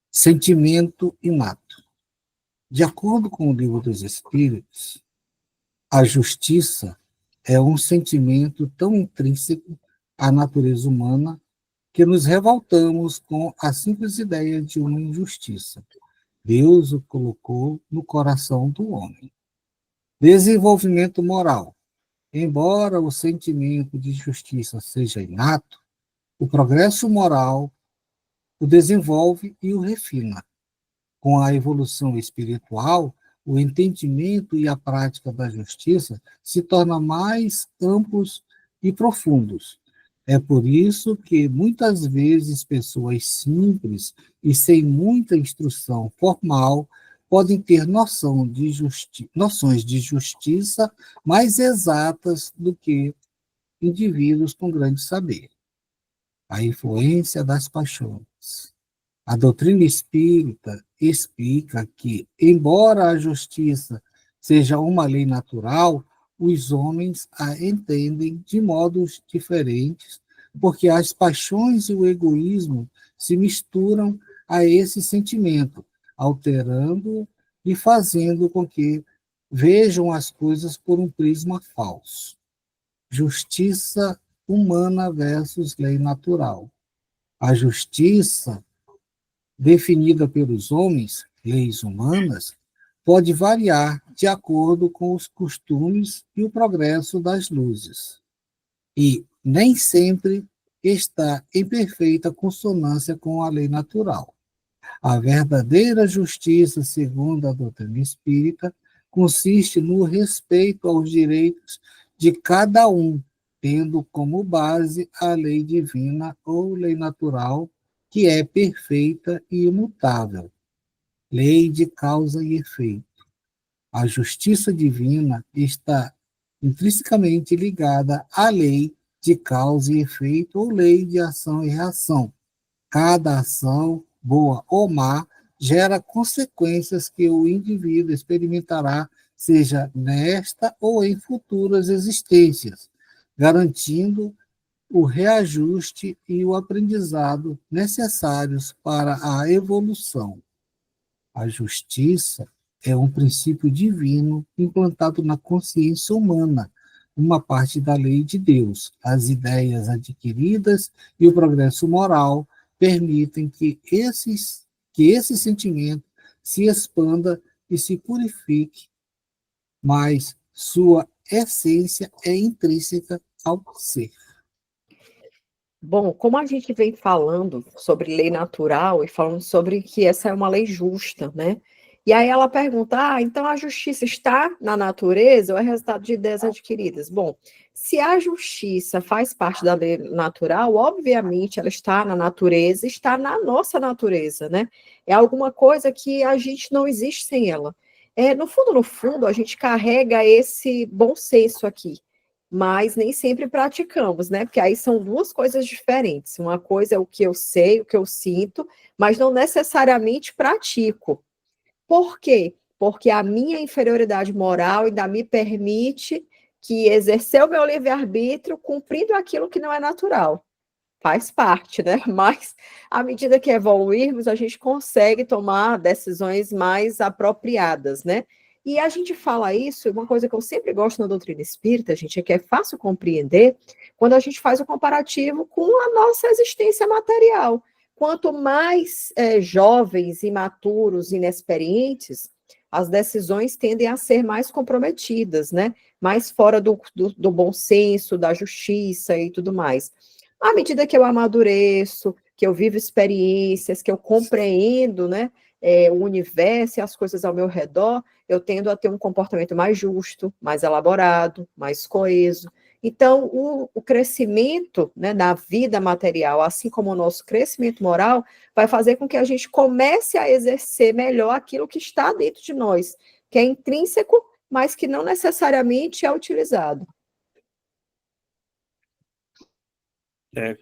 Sentimento inato. De acordo com o Livro dos Espíritos, a justiça é um sentimento tão intrínseco à natureza humana que nos revoltamos com a simples ideia de uma injustiça. Deus o colocou no coração do homem. Desenvolvimento moral. Embora o sentimento de justiça seja inato, o progresso moral o desenvolve e o refina. Com a evolução espiritual, o entendimento e a prática da justiça se tornam mais amplos e profundos. É por isso que, muitas vezes, pessoas simples e sem muita instrução formal podem ter noções de justiça mais exatas do que indivíduos com grande saber. A influência das paixões. A doutrina espírita explica que, embora a justiça seja uma lei natural, os homens a entendem de modos diferentes, porque as paixões e o egoísmo se misturam a esse sentimento, alterando e fazendo com que vejam as coisas por um prisma falso. Justiça humana versus lei natural. A justiça definida pelos homens, leis humanas, pode variar de acordo com os costumes e o progresso das luzes. E nem sempre está em perfeita consonância com a lei natural. A verdadeira justiça, segundo a doutrina espírita, consiste no respeito aos direitos de cada um, tendo como base a lei divina ou lei natural, que é perfeita e imutável, lei de causa e efeito. A justiça divina está intrinsecamente ligada à lei de causa e efeito ou lei de ação e reação. Cada ação, boa ou má, gera consequências que o indivíduo experimentará, seja nesta ou em futuras existências, garantindo o reajuste e o aprendizado necessários para a evolução. A justiça é um princípio divino implantado na consciência humana, uma parte da lei de Deus. As ideias adquiridas e o progresso moral permitem que esse sentimento se expanda e se purifique, mas sua essência é intrínseca ao ser.
Bom, como a gente vem falando sobre lei natural e falando sobre que essa é uma lei justa, né? E aí ela pergunta, então a justiça está na natureza ou é resultado de ideias adquiridas? Bom, se a justiça faz parte da lei natural, obviamente ela está na natureza, está na nossa natureza, né? É alguma coisa que a gente não existe sem ela. No fundo, a gente carrega esse bom senso aqui, mas nem sempre praticamos, né? Porque aí são duas coisas diferentes. Uma coisa é o que eu sei, o que eu sinto, mas não necessariamente pratico. Por quê? Porque a minha inferioridade moral ainda me permite que exercer o meu livre-arbítrio cumprindo aquilo que não é natural. Faz parte, né? Mas à medida que evoluirmos, a gente consegue tomar decisões mais apropriadas, né? E a gente fala isso, uma coisa que eu sempre gosto na doutrina espírita, gente, é que é fácil compreender quando a gente faz o comparativo com a nossa existência material. Quanto mais jovens, imaturos, inexperientes, as decisões tendem a ser mais comprometidas, né? Mais fora do bom senso, da justiça e tudo mais. À medida que eu amadureço, que eu vivo experiências, que eu compreendo, né, o universo e as coisas ao meu redor, eu tendo a ter um comportamento mais justo, mais elaborado, mais coeso. Então, o crescimento, né, na vida material, assim como o nosso crescimento moral, vai fazer com que a gente comece a exercer melhor aquilo que está dentro de nós, que é intrínseco, mas que não necessariamente é utilizado.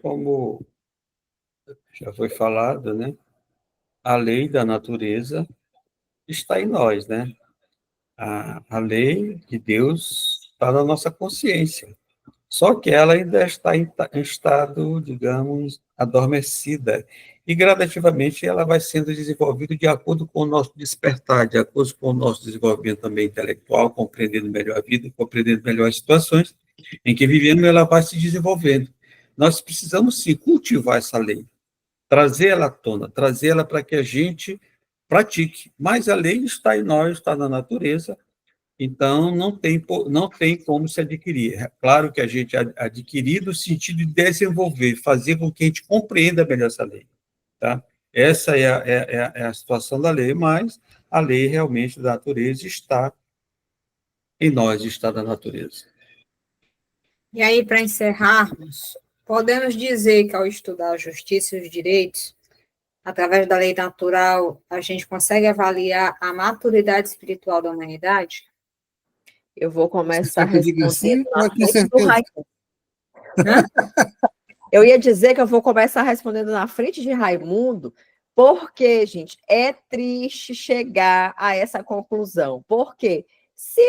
Como já foi falado, né? A lei da natureza está em nós, né? A lei de Deus está na nossa consciência. Só que ela ainda está em estado, digamos, adormecida. E gradativamente ela vai sendo desenvolvida de acordo com o nosso despertar, de acordo com o nosso desenvolvimento também intelectual, compreendendo melhor a vida, compreendendo melhor as situações em que vivemos, ela vai se desenvolvendo. Nós precisamos, sim, cultivar essa lei, trazê-la à tona, trazê-la para que a gente pratique. Mas a lei está em nós, está na natureza, então não tem como se adquirir. É claro que a gente adquirir no sentido de desenvolver, fazer com que a gente compreenda melhor essa lei. Tá? Essa é a situação da lei, mas a lei realmente da natureza está em nós, está na natureza.
E aí, para encerrarmos, podemos dizer que ao estudar a justiça e os direitos, através da lei natural, a gente consegue avaliar a maturidade espiritual da humanidade?
Eu vou começar respondendo
Sim,
na frente do Raimundo. Eu ia dizer que eu vou começar respondendo na frente de Raimundo, porque, gente, é triste chegar a essa conclusão. Porque se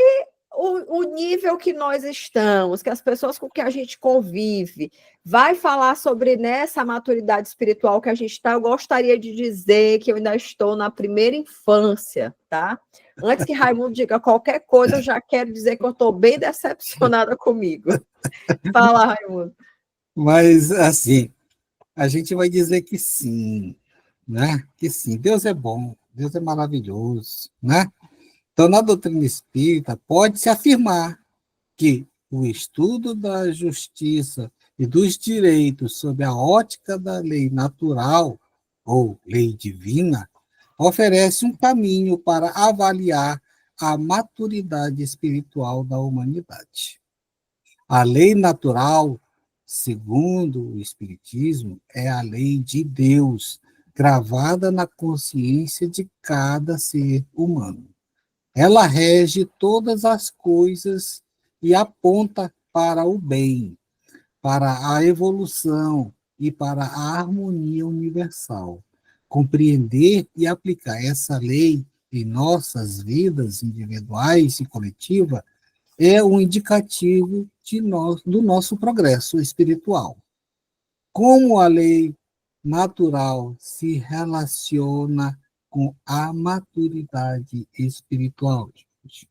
o nível que nós estamos, que as pessoas com que a gente convive, vai falar sobre nessa maturidade espiritual que a gente está, eu gostaria de dizer que eu ainda estou na primeira infância, tá? Antes que Raimundo diga qualquer coisa, eu já quero dizer que eu estou bem decepcionada comigo. Fala, Raimundo.
Mas, assim, a gente vai dizer que sim, né? Que sim, Deus é bom, Deus é maravilhoso, né? Então, na doutrina espírita, pode-se afirmar que o estudo da justiça e dos direitos sob a ótica da lei natural ou lei divina oferece um caminho para avaliar a maturidade espiritual da humanidade. A lei natural, segundo o Espiritismo, é a lei de Deus, gravada na consciência de cada ser humano. Ela rege todas as coisas e aponta para o bem, para a evolução e para a harmonia universal. Compreender e aplicar essa lei em nossas vidas individuais e coletivas é um indicativo do nosso progresso espiritual. Como a lei natural se relaciona com a maturidade espiritual, gente?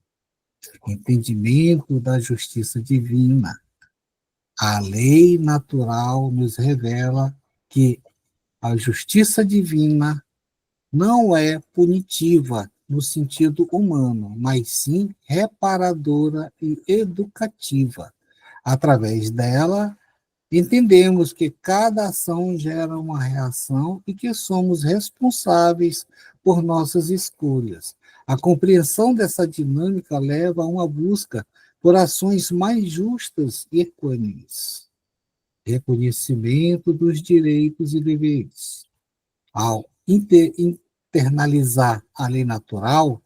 entendimento da justiça divina. A lei natural nos revela que a justiça divina não é punitiva no sentido humano, mas sim reparadora e educativa. Através dela, entendemos que cada ação gera uma reação e que somos responsáveis por nossas escolhas. A compreensão dessa dinâmica leva a uma busca por ações mais justas e equânimes. Reconhecimento dos direitos e deveres. Ao internalizar a lei natural,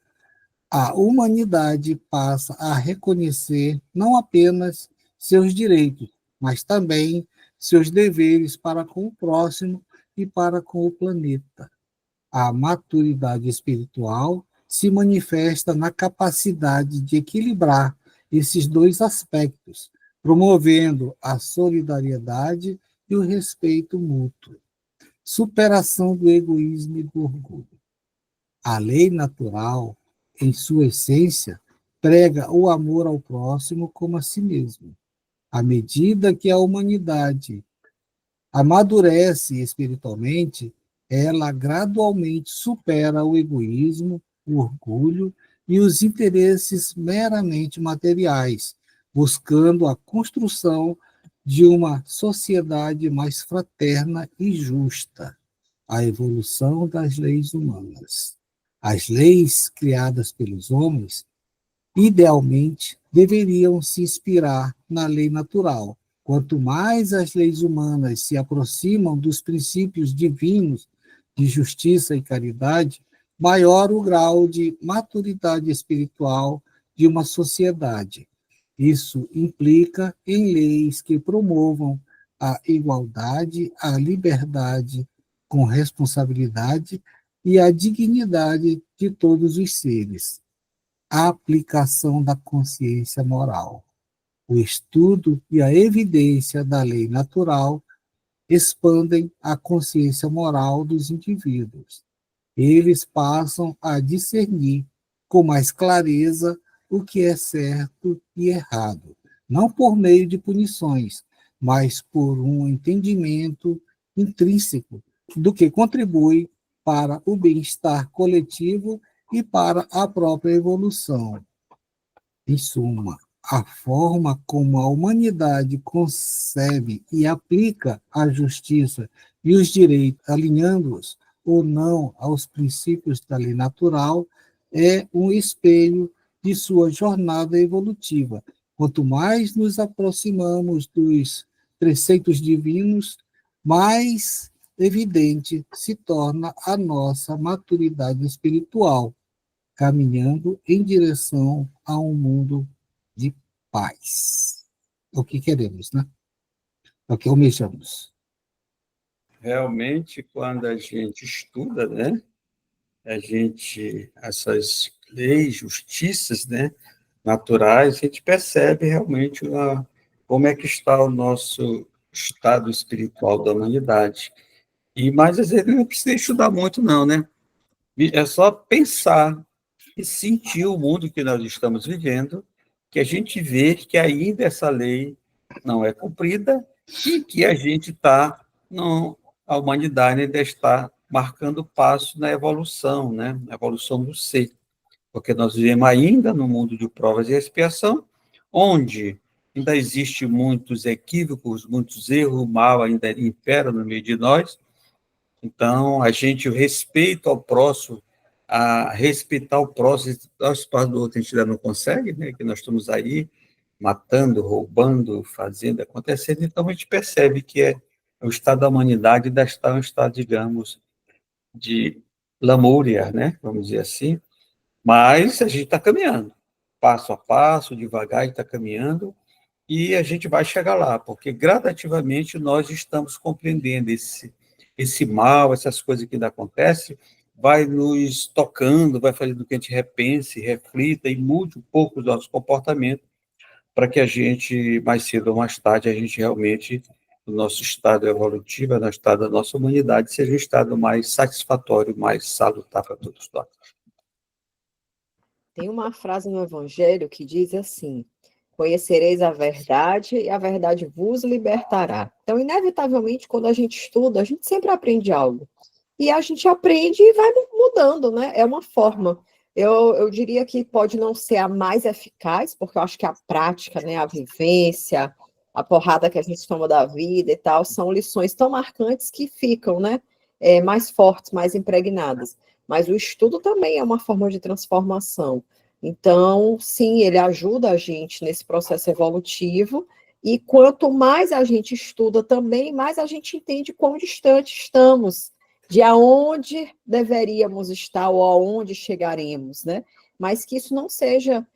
a humanidade passa a reconhecer não apenas seus direitos, mas também seus deveres para com o próximo e para com o planeta. A maturidade espiritual se manifesta na capacidade de equilibrar esses dois aspectos, promovendo a solidariedade e o respeito mútuo. Superação do egoísmo e do orgulho. A lei natural, em sua essência, prega o amor ao próximo como a si mesmo. À medida que a humanidade amadurece espiritualmente, ela gradualmente supera o egoísmo, o orgulho e os interesses meramente materiais, buscando a construção de uma sociedade mais fraterna e justa, a evolução das leis humanas. As leis criadas pelos homens, idealmente, deveriam se inspirar na lei natural. Quanto mais as leis humanas se aproximam dos princípios divinos de justiça e caridade, maior o grau de maturidade espiritual de uma sociedade. Isso implica em leis que promovam a igualdade, a liberdade com responsabilidade e a dignidade de todos os seres. A aplicação da consciência moral. O estudo e a evidência da lei natural expandem a consciência moral dos indivíduos. Eles passam a discernir com mais clareza o que é certo e errado, não por meio de punições, mas por um entendimento intrínseco do que contribui para o bem-estar coletivo e para a própria evolução. Em suma, a forma como a humanidade concebe e aplica a justiça e os direitos, alinhando-os ou não aos princípios da lei natural, é um espelho de sua jornada evolutiva. Quanto mais nos aproximamos dos preceitos divinos, mais evidente se torna a nossa maturidade espiritual, caminhando em direção a um mundo de paz. É o que queremos, né? É o que almejamos.
Realmente, quando a gente estuda, né, essas leis, justiças, né, naturais, a gente percebe realmente como é que está o nosso estado espiritual da humanidade. Mas, às vezes, não precisa estudar muito, não, né? É só pensar e sentir o mundo que nós estamos vivendo, que a gente vê que ainda essa lei não é cumprida e que a gente a humanidade ainda está marcando passo na evolução, né? Na evolução do ser. Porque nós vivemos ainda no mundo de provas e expiação, onde ainda existem muitos equívocos, muitos erros, o mal ainda impera no meio de nós. Então, o respeito ao próximo, a respeitar o próximo, ao espaço do outro a gente ainda não consegue, né? Que nós estamos aí matando, roubando, fazendo, acontecendo. Então, a gente percebe que o estado da humanidade ainda está em um estado, digamos, de lamúria, né? Vamos dizer assim. Mas a gente está caminhando, passo a passo, devagar, a gente está caminhando, e a gente vai chegar lá, porque gradativamente nós estamos compreendendo esse mal, essas coisas que ainda acontecem, vai nos tocando, vai fazendo com que a gente repense, reflita e mude um pouco o nosso comportamento, para que a gente, mais cedo ou mais tarde, a gente realmente, o nosso estado evolutivo, o estado da nossa humanidade, seja um estado mais satisfatório, mais salutar para todos nós.
Tem uma frase no Evangelho que diz assim: conhecereis a verdade e a verdade vos libertará. Então, inevitavelmente, quando a gente estuda, a gente sempre aprende algo. E a gente aprende e vai mudando, né? É uma forma. Eu diria que pode não ser a mais eficaz, porque eu acho que a prática, né, a vivência, a porrada que a gente toma da vida e tal, são lições tão marcantes que ficam, né, mais fortes, mais impregnadas. Mas o estudo também é uma forma de transformação. Então, sim, ele ajuda a gente nesse processo evolutivo, e quanto mais a gente estuda também, mais a gente entende quão distante estamos de aonde deveríamos estar ou aonde chegaremos, né? Mas que isso não seja,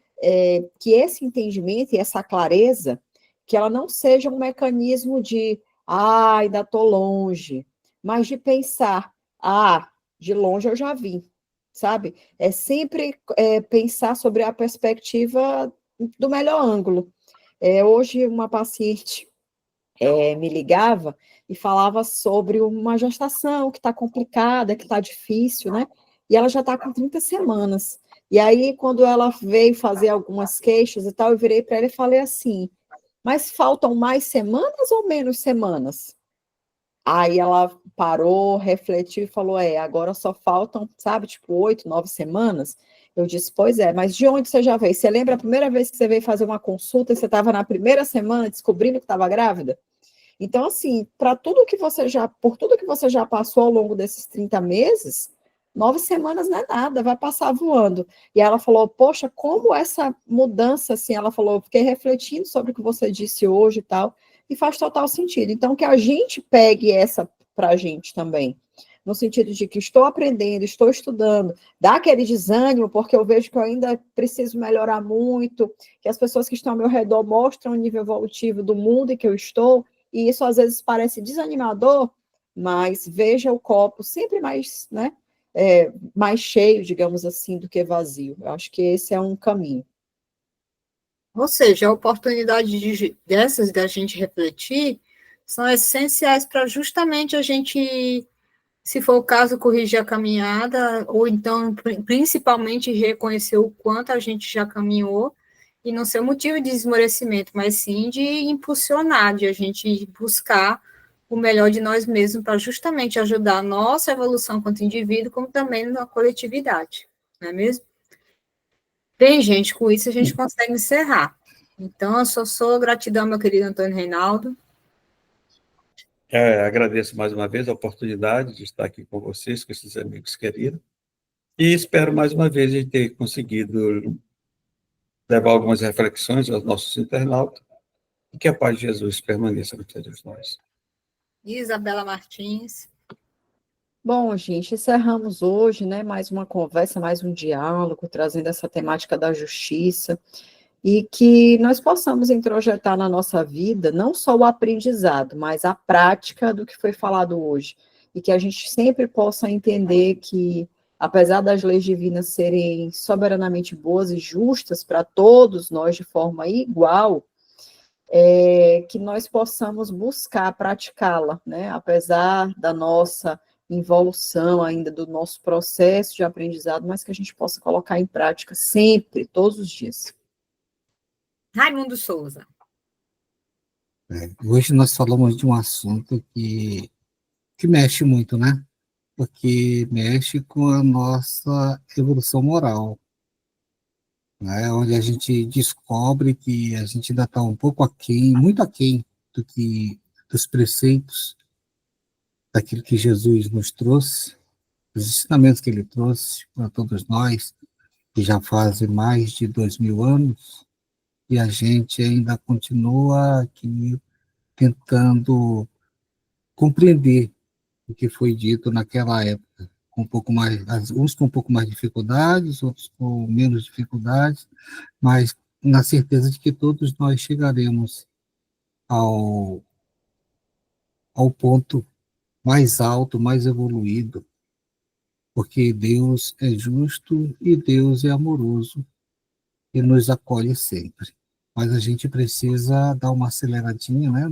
que esse entendimento e essa clareza, que ela não seja um mecanismo de, ainda estou longe, mas de pensar, de longe eu já vi, sabe? É sempre pensar sobre a perspectiva do melhor ângulo. Hoje, uma paciente me ligava e falava sobre uma gestação que está complicada, que está difícil, né? E ela já está com 30 semanas. E aí, quando ela veio fazer algumas queixas e tal, eu virei para ela e falei assim: mas faltam mais semanas ou menos semanas? Aí ela parou, refletiu e falou: agora só faltam, sabe, tipo, 8, 9 semanas. Eu disse: pois é, mas de onde você já veio? Você lembra a primeira vez que você veio fazer uma consulta e você estava na primeira semana descobrindo que estava grávida? Então, assim, por tudo que você já passou ao longo desses 30 meses, 9 semanas não é nada, vai passar voando. E ela falou: poxa, como essa mudança, assim, ela falou, eu fiquei refletindo sobre o que você disse hoje e tal, e faz total sentido. Então, que a gente pegue essa para a gente também, no sentido de que estou aprendendo, estou estudando, dá aquele desânimo, porque eu vejo que eu ainda preciso melhorar muito, que as pessoas que estão ao meu redor mostram o nível evolutivo do mundo em que eu estou, e isso às vezes parece desanimador, mas veja o copo sempre mais, né, mais cheio, digamos assim, do que vazio. Eu acho que esse é um caminho.
Ou seja, a oportunidade dessas da gente refletir são essenciais para justamente a gente, se for o caso, corrigir a caminhada, ou então, principalmente, reconhecer o quanto a gente já caminhou, e não ser motivo de esmorecimento, mas sim de impulsionar, de a gente buscar o melhor de nós mesmos para justamente ajudar a nossa evolução quanto indivíduo, como também na coletividade, não é mesmo? Bem, gente, com isso a gente consegue encerrar. Então, eu só sou gratidão, meu querido Antônio Reinaldo.
Agradeço mais uma vez a oportunidade de estar aqui com vocês, com esses amigos queridos, e espero mais uma vez a gente ter conseguido levar algumas reflexões aos nossos internautas, e que a paz de Jesus permaneça com todos nós.
Isabela Martins.
Bom, gente, encerramos hoje, né, mais uma conversa, mais um diálogo, trazendo essa temática da justiça, e que nós possamos introjetar na nossa vida não só o aprendizado, mas a prática do que foi falado hoje, e que a gente sempre possa entender que, apesar das leis divinas serem soberanamente boas e justas para todos nós de forma igual, que nós possamos buscar praticá-la, né, apesar da nossa involução ainda, do nosso processo de aprendizado, mas que a gente possa colocar em prática sempre, todos os dias.
Raimundo Souza.
Hoje nós falamos de um assunto que mexe muito, né? Porque mexe com a nossa evolução moral, né? Onde a gente descobre que a gente ainda está um pouco aquém, muito aquém dos preceitos, daquilo que Jesus nos trouxe, dos ensinamentos que ele trouxe para todos nós, que já fazem mais de 2000 anos, e a gente ainda continua aqui tentando compreender o que foi dito naquela época, com um pouco mais, uns com um pouco mais de dificuldades, outros com menos dificuldades, mas na certeza de que todos nós chegaremos ao, ao ponto mais alto, mais evoluído, porque Deus é justo e Deus é amoroso e nos acolhe sempre. Mas a gente precisa dar uma aceleradinha, né,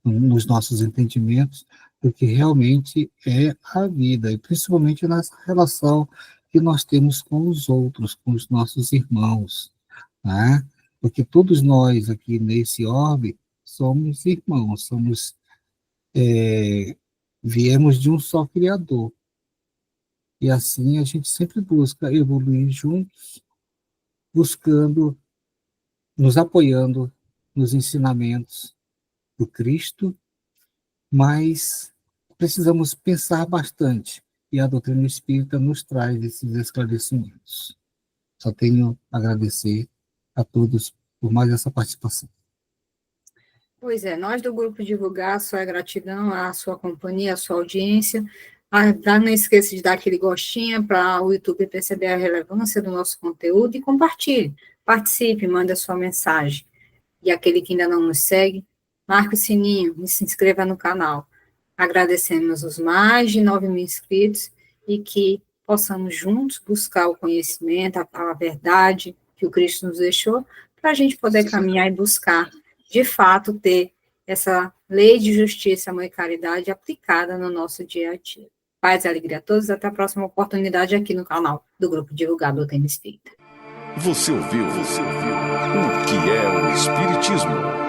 nos nossos entendimentos do que realmente é a vida, e principalmente nessa relação que nós temos com os outros, com os nossos irmãos, né? Porque todos nós aqui nesse orbe somos irmãos, viemos de um só Criador. E assim a gente sempre busca evoluir juntos, buscando, nos apoiando nos ensinamentos do Cristo, mas precisamos pensar bastante, e a doutrina espírita nos traz esses esclarecimentos. Só tenho a agradecer a todos por mais essa participação.
Pois é, nós do Grupo Divulgar, a sua gratidão, a sua companhia, a sua audiência. Não esqueça de dar aquele gostinho para o YouTube perceber a relevância do nosso conteúdo e compartilhe. Participe, mande a sua mensagem. E aquele que ainda não nos segue, marque o sininho e se inscreva no canal. Agradecemos os mais de 9.000 inscritos e que possamos juntos buscar o conhecimento, a verdade que o Cristo nos deixou, para a gente poder caminhar e buscar, de fato, ter essa lei de justiça, amor e caridade aplicada no nosso dia a dia. Paz e alegria a todos, até a próxima oportunidade aqui no canal do Grupo Divulgar Doutrina Espírita.
Você ouviu o que é o Espiritismo?